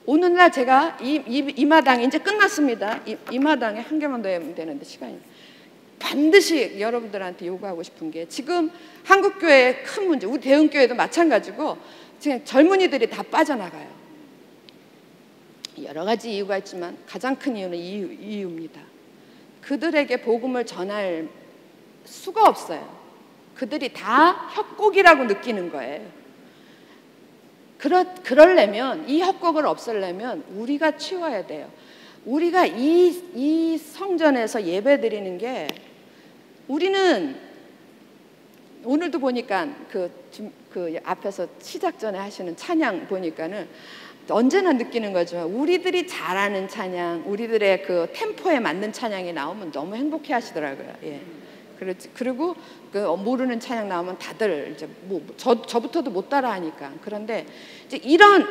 오늘날 제가 이 마당에 이제 끝났습니다. 이 마당에 한 개만 더 하면 되는데 시간이 반드시 여러분들한테 요구하고 싶은 게 지금 한국교회의 큰 문제, 우리 대흥교회도 마찬가지고 지금 젊은이들이 다 빠져나가요. 여러 가지 이유가 있지만 가장 큰 이유는 이유입니다. 그들에게 복음을 전할 수가 없어요. 그들이 다 협곡이라고 느끼는 거예요. 그러려면 이 협곡을 없애려면 우리가 치워야 돼요. 우리가 이 성전에서 예배 드리는 게 우리는 오늘도 보니까 그 앞에서 시작 전에 하시는 찬양 보니까는 언제나 느끼는 거죠. 우리들이 잘하는 찬양, 우리들의 그 템포에 맞는 찬양이 나오면 너무 행복해 하시더라고요. 예. 그리고 그 모르는 찬양 나오면 다들 이제 저부터도 못 따라하니까. 그런데 이제 이런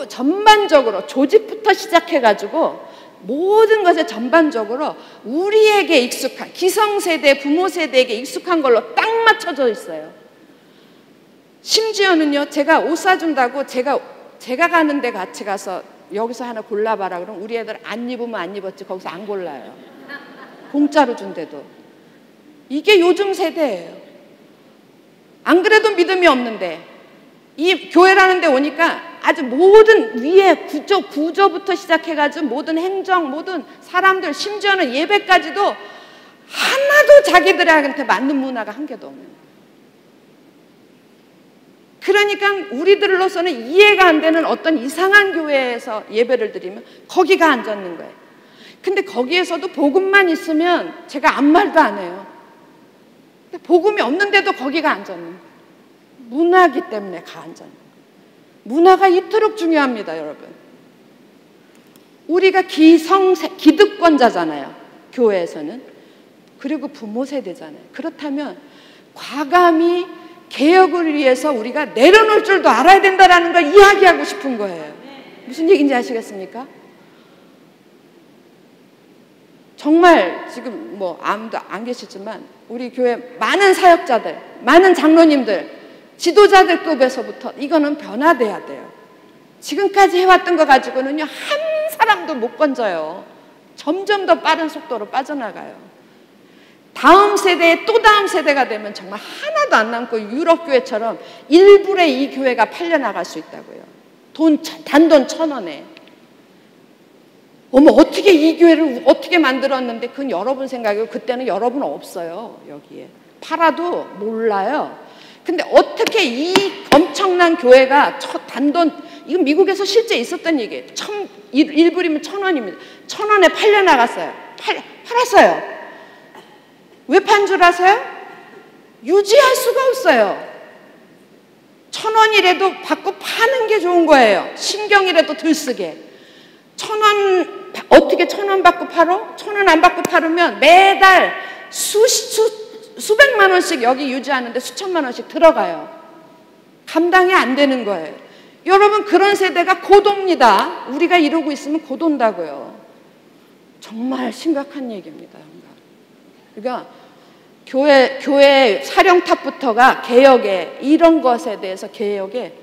전반적으로 조직부터 시작해가지고 모든 것에 전반적으로 우리에게 익숙한 기성세대, 부모세대에게 익숙한 걸로 딱 맞춰져 있어요. 심지어는요, 제가 옷 사준다고 제가 가는 데 같이 가서 여기서 하나 골라봐라 그러면 우리 애들 안 입으면 안 입었지 거기서 안 골라요. 공짜로 준대도. 이게 요즘 세대예요. 안 그래도 믿음이 없는데 이 교회라는 데 오니까 아주 모든 위에 구조부터 시작해가지고 모든 행정, 모든 사람들, 심지어는 예배까지도 하나도 자기들한테 맞는 문화가 한 개도 없는 거예요. 그러니까 우리들로서는 이해가 안 되는 어떤 이상한 교회에서 예배를 드리면 거기가 안 젖는 거예요. 근데 거기에서도 복음만 있으면 제가 아무 말도 안 해요. 근데 복음이 없는데도 거기가 안 젖는 거예요. 문화기 때문에 가 안 젖는 거예요. 문화가 이토록 중요합니다, 여러분. 우리가 기득권자잖아요, 교회에서는. 그리고 부모 세대잖아요. 그렇다면 과감히 개혁을 위해서 우리가 내려놓을 줄도 알아야 된다는 걸 이야기하고 싶은 거예요. 무슨 얘기인지 아시겠습니까? 정말 지금 뭐 아무도 안 계시지만 우리 교회 많은 사역자들, 많은 장로님들, 지도자들급에서부터 이거는 변화돼야 돼요. 지금까지 해왔던 거 가지고는요 한 사람도 못 건져요. 점점 더 빠른 속도로 빠져나가요. 다음 세대에 또 다음 세대가 되면 정말 하나도 안 남고 유럽 교회처럼 일불의 이 교회가 팔려나갈 수 있다고요. 단돈 1,000원에. 어머 어떻게 이 교회를 어떻게 만들었는데 그건 여러분 생각이고 그때는 여러분 없어요. 여기에. 팔아도 몰라요. 근데 어떻게 이 엄청난 교회가 단돈, 이건 미국에서 실제 있었던 얘기예요. 1불이면 1,000원입니다. 1,000원에 팔려나갔어요. 팔았어요. 왜 판 줄 아세요? 유지할 수가 없어요. 1,000원이라도 받고 파는 게 좋은 거예요. 신경이라도 들쓰게. 1,000원, 어떻게 1,000원 받고 팔어? 1,000원 안 받고 팔으면 매달 수백만 원씩 여기 유지하는데 수천만 원씩 들어가요. 감당이 안 되는 거예요. 여러분 그런 세대가 곧 옵니다. 우리가 이러고 있으면 곧 온다고요. 정말 심각한 얘기입니다. 그러니까 교회 사령탑부터가 개혁에, 이런 것에 대해서 개혁에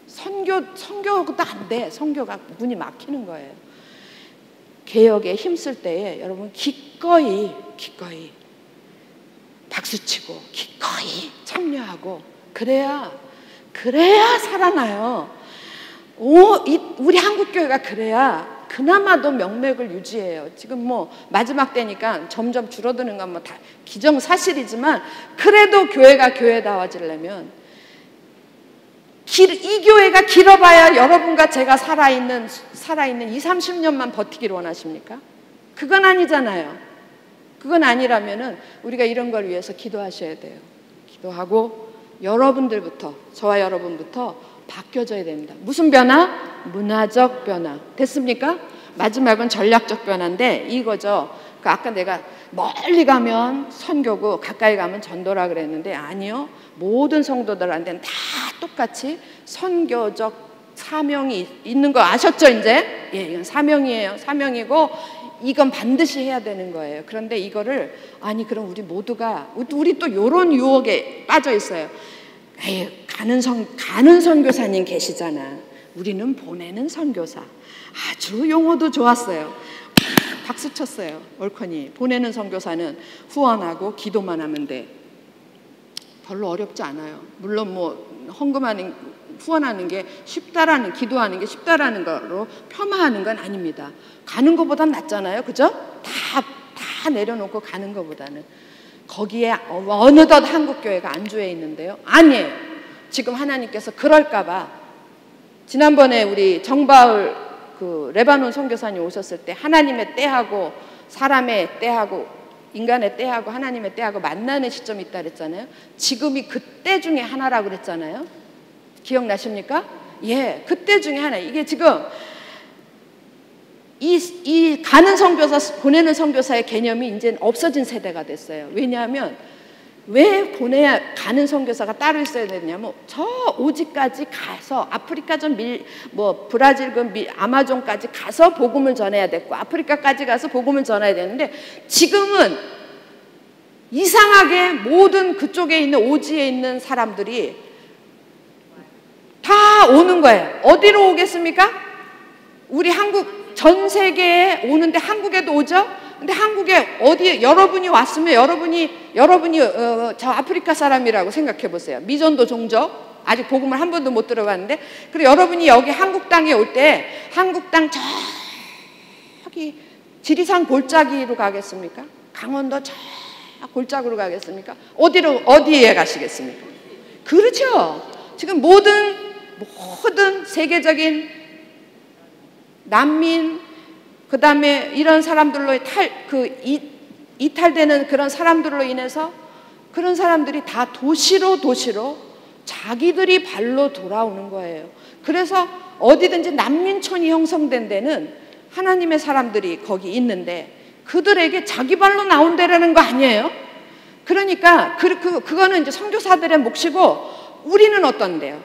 선교도 안 돼. 선교가 문이 막히는 거예요. 개혁에 힘쓸 때에 여러분 기꺼이 박수치고 기꺼이 참여하고 그래야 살아나요. 우리 한국교회가 그래야 그나마도 명맥을 유지해요. 지금 뭐 마지막 때니까 점점 줄어드는 건 뭐 다 기정사실이지만 그래도 교회가 교회다워지려면 이 교회가 길어봐야 여러분과 제가 살아있는 20, 30년만 버티기를 원하십니까? 그건 아니잖아요. 그건 아니라면은 우리가 이런 걸 위해서 기도하셔야 돼요. 기도하고 여러분들부터, 저와 여러분부터 바뀌어져야 됩니다. 무슨 변화? 문화적 변화. 됐습니까? 마지막은 전략적 변화인데 이거죠. 아까 내가 멀리 가면 선교고 가까이 가면 전도라 그랬는데 아니요. 모든 성도들한테는 다 똑같이 선교적 사명이 있는 거 아셨죠, 이제? 예, 이건 사명이에요. 사명이고 이건 반드시 해야 되는 거예요. 그런데 이거를 아니 그럼 우리 모두가 우리 또 요런 유혹에 빠져 있어요. 에이, 가는 선교사님 계시잖아. 우리는 보내는 선교사. 아주 용어도 좋았어요. 박수 쳤어요. 올커니 보내는 선교사는 후원하고 기도만 하면 돼. 별로 어렵지 않아요. 물론 뭐 후원하는 게 쉽다라는, 기도하는 게 쉽다라는 거로 폄하하는 건 아닙니다. 가는 것보단 낫잖아요. 그죠? 다 내려놓고 가는 것보다는. 거기에 어느덧 한국교회가 안주해 있는데요. 아니에요. 지금 하나님께서 그럴까봐 지난번에 우리 정바울 그 레바논 선교사님 오셨을 때 하나님의 때하고 사람의 때하고 인간의 때하고 하나님의 때하고 만나는 시점이 있다 그랬잖아요. 지금이 그때 중에 하나라고 그랬잖아요. 기억나십니까? 예, 그때 중에 하나. 이게 지금 이 가는 선교사, 보내는 선교사의 개념이 이제 없어진 세대가 됐어요. 왜냐하면 왜 가는 선교사가 따로 있어야 되냐면 저 오지까지 가서 아프리카 브라질 아마존까지 가서 복음을 전해야 됐고 아프리카까지 가서 복음을 전해야 되는데 지금은 이상하게 모든 그쪽에 있는 오지에 있는 사람들이 다 오는 거예요. 어디로 오겠습니까? 우리 한국 전 세계에 오는데 한국에도 오죠? 근데 한국에 어디에 여러분이 왔으면 여러분이 저 아프리카 사람이라고 생각해 보세요. 미전도 종족 아직 복음을 한 번도 못 들어봤는데 그리고 여러분이 여기 한국 땅에 올 때 한국 땅 저기 지리산 골짜기로 가겠습니까? 강원도 저 골짜기로 가겠습니까? 어디에 가시겠습니까? 그렇죠. 지금 모든 세계적인 난민 그 다음에 이런 사람들로 이탈되는 그런 사람들로 인해서 그런 사람들이 다 도시로 자기들이 발로 돌아오는 거예요. 그래서 어디든지 난민촌이 형성된 데는 하나님의 사람들이 거기 있는데 그들에게 자기 발로 나온다라는 거 아니에요? 그러니까 그거는 이제 선교사들의 몫이고 우리는 어떤데요?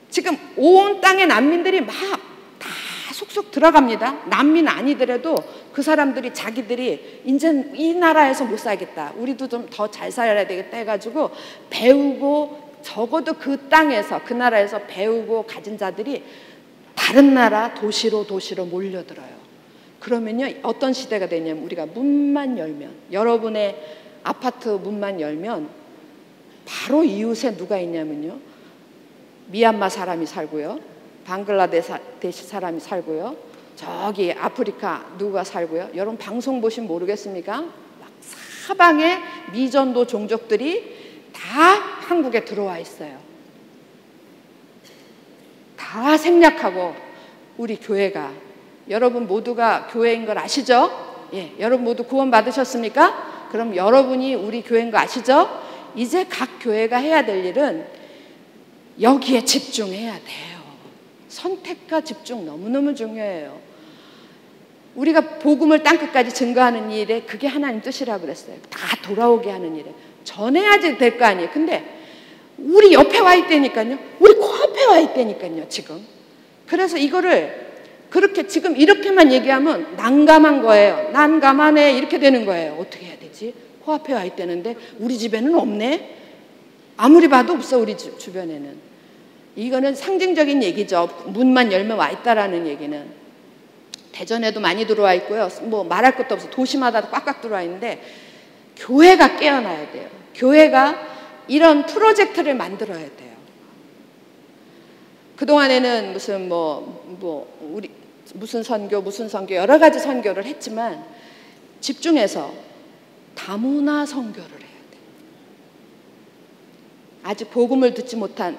지금 온 땅의 난민들이 막 다 쏙쏙 들어갑니다. 난민 아니더라도 그 사람들이 자기들이 이제 이 나라에서 못 살겠다. 우리도 좀 더 잘 살아야 되겠다 해가지고 배우고 적어도 그 땅에서 그 나라에서 배우고 가진 자들이 다른 나라 도시로 몰려들어요. 그러면요 어떤 시대가 되냐면 우리가 문만 열면 여러분의 아파트 문만 열면 바로 이웃에 누가 있냐면요 미얀마 사람이 살고요 방글라데시 사람이 살고요 저기 아프리카 누가 살고요 여러분 방송 보시면 모르겠습니까? 막 사방에 미전도 종족들이 다 한국에 들어와 있어요. 다 생략하고 우리 교회가 여러분 모두가 교회인 걸 아시죠? 예, 여러분 모두 구원 받으셨습니까? 그럼 여러분이 우리 교회인 거 아시죠? 이제 각 교회가 해야 될 일은 여기에 집중해야 돼요. 선택과 집중 너무너무 중요해요. 우리가 복음을 땅끝까지 증거하는 일에 그게 하나님 뜻이라고 그랬어요. 다 돌아오게 하는 일에 전해야지 될 거 아니에요. 근데 우리 옆에 와 있다니까요. 우리 코앞에 와 있다니까요. 지금. 그래서 이거를 그렇게 지금 이렇게만 얘기하면 난감한 거예요. 난감하네 이렇게 되는 거예요. 어떻게 해야 되지? 코앞에 와 있다는데 우리 집에는 없네. 아무리 봐도 없어 우리 주변에는. 이거는 상징적인 얘기죠. 문만 열면 와 있다라는 얘기는. 대전에도 많이 들어와 있고요. 뭐 말할 것도 없어. 도시마다 꽉꽉 들어와 있는데 교회가 깨어나야 돼요. 교회가 이런 프로젝트를 만들어야 돼요. 그동안에는 무슨 우리 무슨 선교 여러 가지 선교를 했지만 집중해서 다문화 선교를 해야 돼. 아직 복음을 듣지 못한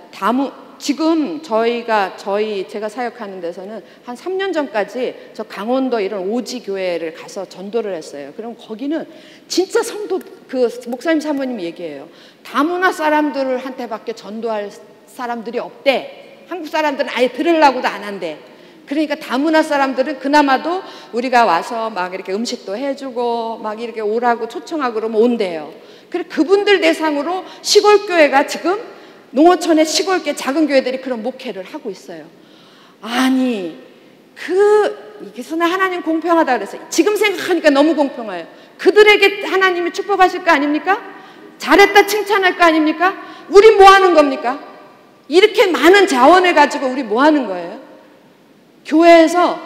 지금 제가 사역하는 데서는 한 3년 전까지 저 강원도 이런 오지 교회를 가서 전도를 했어요. 그럼 거기는 진짜 성도, 그 목사님 사모님이 얘기해요. 다문화 사람들한테밖에 전도할 사람들이 없대. 한국 사람들은 아예 들으려고도 안 한대. 그러니까 다문화 사람들은 그나마도 우리가 와서 막 이렇게 음식도 해주고 막 이렇게 오라고 초청하고 그러면 온대요. 그래 그분들 대상으로 시골교회가 지금 농어촌의 시골교회 작은 교회들이 그런 목회를 하고 있어요. 아니 이게서 하나님 공평하다 그랬어요. 지금 생각하니까 너무 공평해요. 그들에게 하나님이 축복하실 거 아닙니까? 잘했다 칭찬할 거 아닙니까? 우리 뭐 하는 겁니까? 이렇게 많은 자원을 가지고 우리 뭐 하는 거예요? 교회에서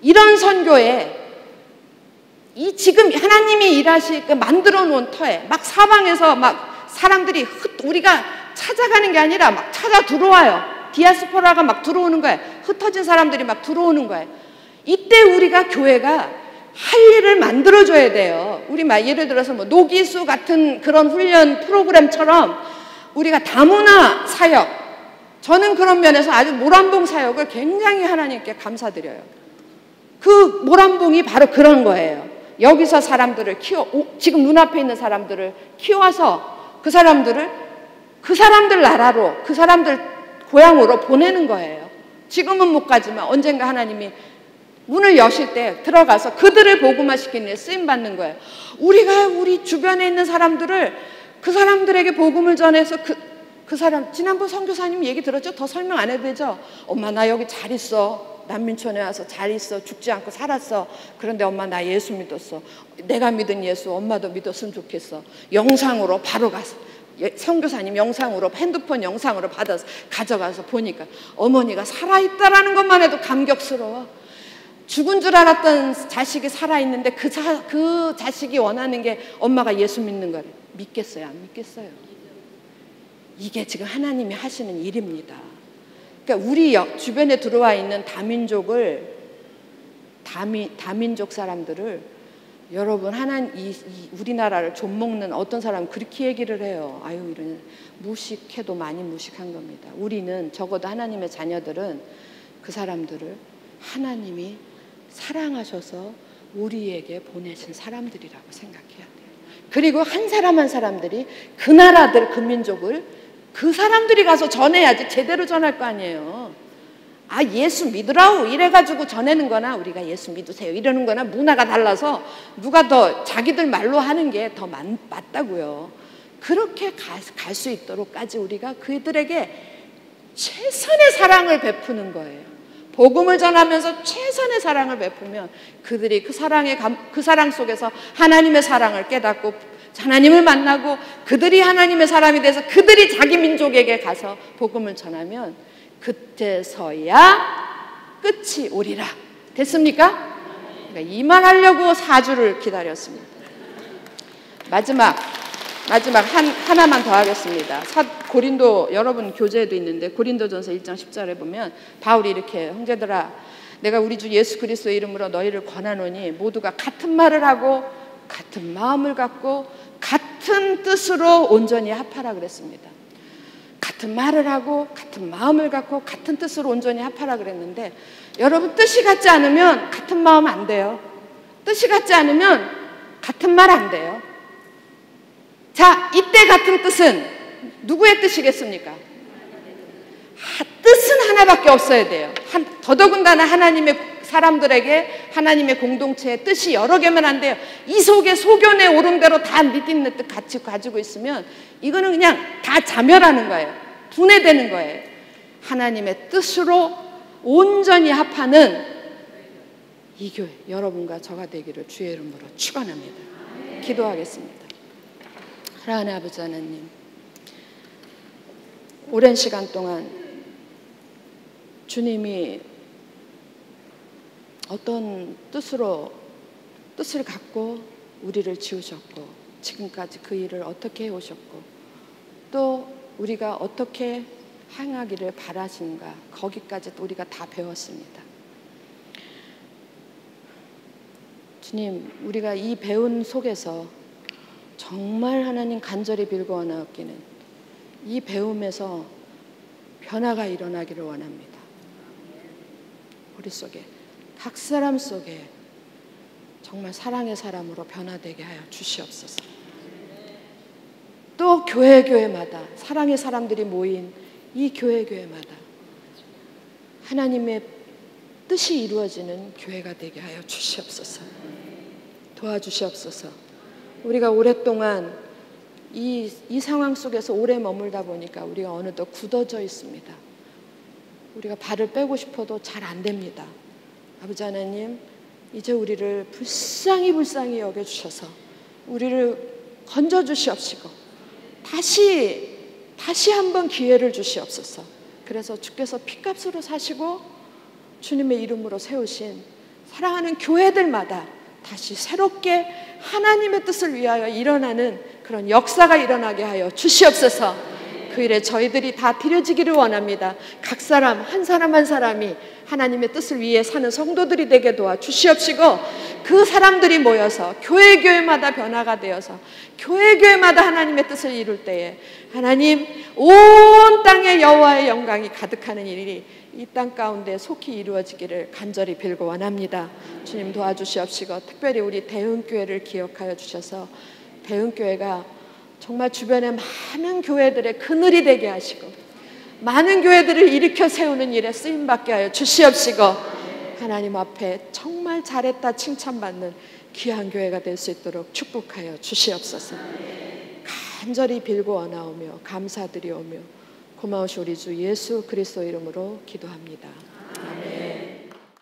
이런 선교에 지금 하나님이 만들어 놓은 터에 막 사방에서 막 사람들이 우리가 찾아가는 게 아니라 막 찾아 들어와요. 디아스포라가 막 들어오는 거예요. 흩어진 사람들이 막 들어오는 거예요. 이때 우리가 교회가 할 일을 만들어줘야 돼요. 우리 예를 들어서 뭐 노기수 같은 그런 훈련 프로그램처럼 우리가 다문화 사역, 저는 그런 면에서 아주 모란봉 사역을 굉장히 하나님께 감사드려요. 그 모란봉이 바로 그런 거예요. 여기서 사람들을 지금 눈앞에 있는 사람들을 키워서 그 사람들 나라로, 그 사람들 고향으로 보내는 거예요. 지금은 못 가지만 언젠가 하나님이 문을 여실 때 들어가서 그들을 복음화시키는 데 쓰임받는 거예요. 우리가 우리 주변에 있는 사람들을 그 사람들에게 복음을 전해서 그 사람, 지난번 선교사님 얘기 들었죠? 더 설명 안 해도 되죠? 엄마 나 여기 잘 있어. 난민촌에 와서 잘 있어. 죽지 않고 살았어. 그런데 엄마 나 예수 믿었어. 내가 믿은 예수 엄마도 믿었으면 좋겠어. 영상으로 바로 가서 선교사님 영상으로 핸드폰 영상으로 받아서 가져가서 보니까 어머니가 살아있다라는 것만 해도 감격스러워. 죽은 줄 알았던 자식이 살아있는데 그 자식이 원하는 게 엄마가 예수 믿는 거래. 믿겠어요? 안 믿겠어요? 이게 지금 하나님이 하시는 일입니다. 그러니까 우리 주변에 들어와 있는 다민족 사람들을 여러분 우리나라를 좀먹는 어떤 사람은 그렇게 얘기를 해요. 아유 이런 무식해도 많이 무식한 겁니다. 우리는 적어도 하나님의 자녀들은 그 사람들을 하나님이 사랑하셔서 우리에게 보내신 사람들이라고 생각해야 돼요. 그리고 한 사람 한 사람들이 그 나라들 그 민족을 그 사람들이 가서 전해야지 제대로 전할 거 아니에요. 아 예수 믿으라고 이래가지고 전하는 거나 우리가 예수 믿으세요 이러는 거나 문화가 달라서 누가 더 자기들 말로 하는 게 더 맞다고요. 그렇게 갈 수 있도록까지 우리가 그들에게 최선의 사랑을 베푸는 거예요. 복음을 전하면서 최선의 사랑을 베푸면 그들이 그 사랑 속에서 하나님의 사랑을 깨닫고 하나님을 만나고 그들이 하나님의 사람이 돼서 그들이 자기 민족에게 가서 복음을 전하면 그때서야 끝이 오리라. 됐습니까? 그러니까 이 말 하려고 4주를 기다렸습니다. 마지막 하나만 더 하겠습니다. 고린도 여러분 교재에도 있는데 고린도전서 1장 10절에 보면 바울이 이렇게 형제들아 내가 우리 주 예수 그리스도의 이름으로 너희를 권하노니 모두가 같은 말을 하고 같은 마음을 갖고 같은 뜻으로 온전히 합하라 그랬습니다. 같은 말을 하고 같은 마음을 갖고 같은 뜻으로 온전히 합하라 그랬는데 여러분 뜻이 같지 않으면 같은 마음 안 돼요. 뜻이 같지 않으면 같은 말 안 돼요. 자, 이때 같은 뜻은 누구의 뜻이겠습니까? 뜻은 하나밖에 없어야 돼요. 더더군다나 하나님의 사람들에게 하나님의 공동체의 뜻이 여러 개면 안 돼요. 이 속에 소견에 오른 대로 다 믿는 뜻 같이 가지고 있으면 이거는 그냥 다 자멸하는 거예요. 분해되는 거예요. 하나님의 뜻으로 온전히 합하는 이 교회 여러분과 저가 되기를 주의 이름으로 축원합니다. 기도하겠습니다. 사랑하는 아버지 하나님, 오랜 시간 동안 주님이 어떤 뜻을 갖고 우리를 지으셨고 지금까지 그 일을 어떻게 해오셨고 또 우리가 어떻게 행하기를 바라시는가 거기까지 우리가 다 배웠습니다. 주님, 우리가 이 배운 속에서 정말 하나님 간절히 빌고 원하옵기는 이 배움에서 변화가 일어나기를 원합니다. 우리 속에, 각 사람 속에 정말 사랑의 사람으로 변화되게 하여 주시옵소서. 또 교회마다 사랑의 사람들이 모인 이 교회마다 하나님의 뜻이 이루어지는 교회가 되게 하여 주시옵소서. 도와주시옵소서. 우리가 오랫동안 이 상황 속에서 오래 머물다 보니까 우리가 어느덧 굳어져 있습니다. 우리가 발을 빼고 싶어도 잘 안 됩니다. 아버지 하나님, 이제 우리를 불쌍히 여겨주셔서 우리를 건져주시옵시고 다시 한번 기회를 주시옵소서. 그래서 주께서 피값으로 사시고 주님의 이름으로 세우신 사랑하는 교회들마다 다시 새롭게 하나님의 뜻을 위하여 일어나는 그런 역사가 일어나게 하여 주시옵소서. 그 일에 저희들이 다 드려지기를 원합니다. 각 사람 한 사람이 하나님의 뜻을 위해 사는 성도들이 되게 도와 주시옵시고, 그 사람들이 모여서 교회마다 변화가 되어서 교회마다 하나님의 뜻을 이룰 때에 하나님 온 땅에 여호와의 영광이 가득하는 일이 이 땅 가운데 속히 이루어지기를 간절히 빌고 원합니다. 주님 도와주시옵시고, 특별히 우리 대흥교회를 기억하여 주셔서 대흥교회가 정말 주변에 많은 교회들의 그늘이 되게 하시고 많은 교회들을 일으켜 세우는 일에 쓰임받게 하여 주시옵시고, 하나님 앞에 정말 잘했다 칭찬받는 귀한 교회가 될 수 있도록 축복하여 주시옵소서. 간절히 빌고 원하오며 감사드리오며 고마우신 우리 주 예수 그리스도 이름으로 기도합니다. 아멘.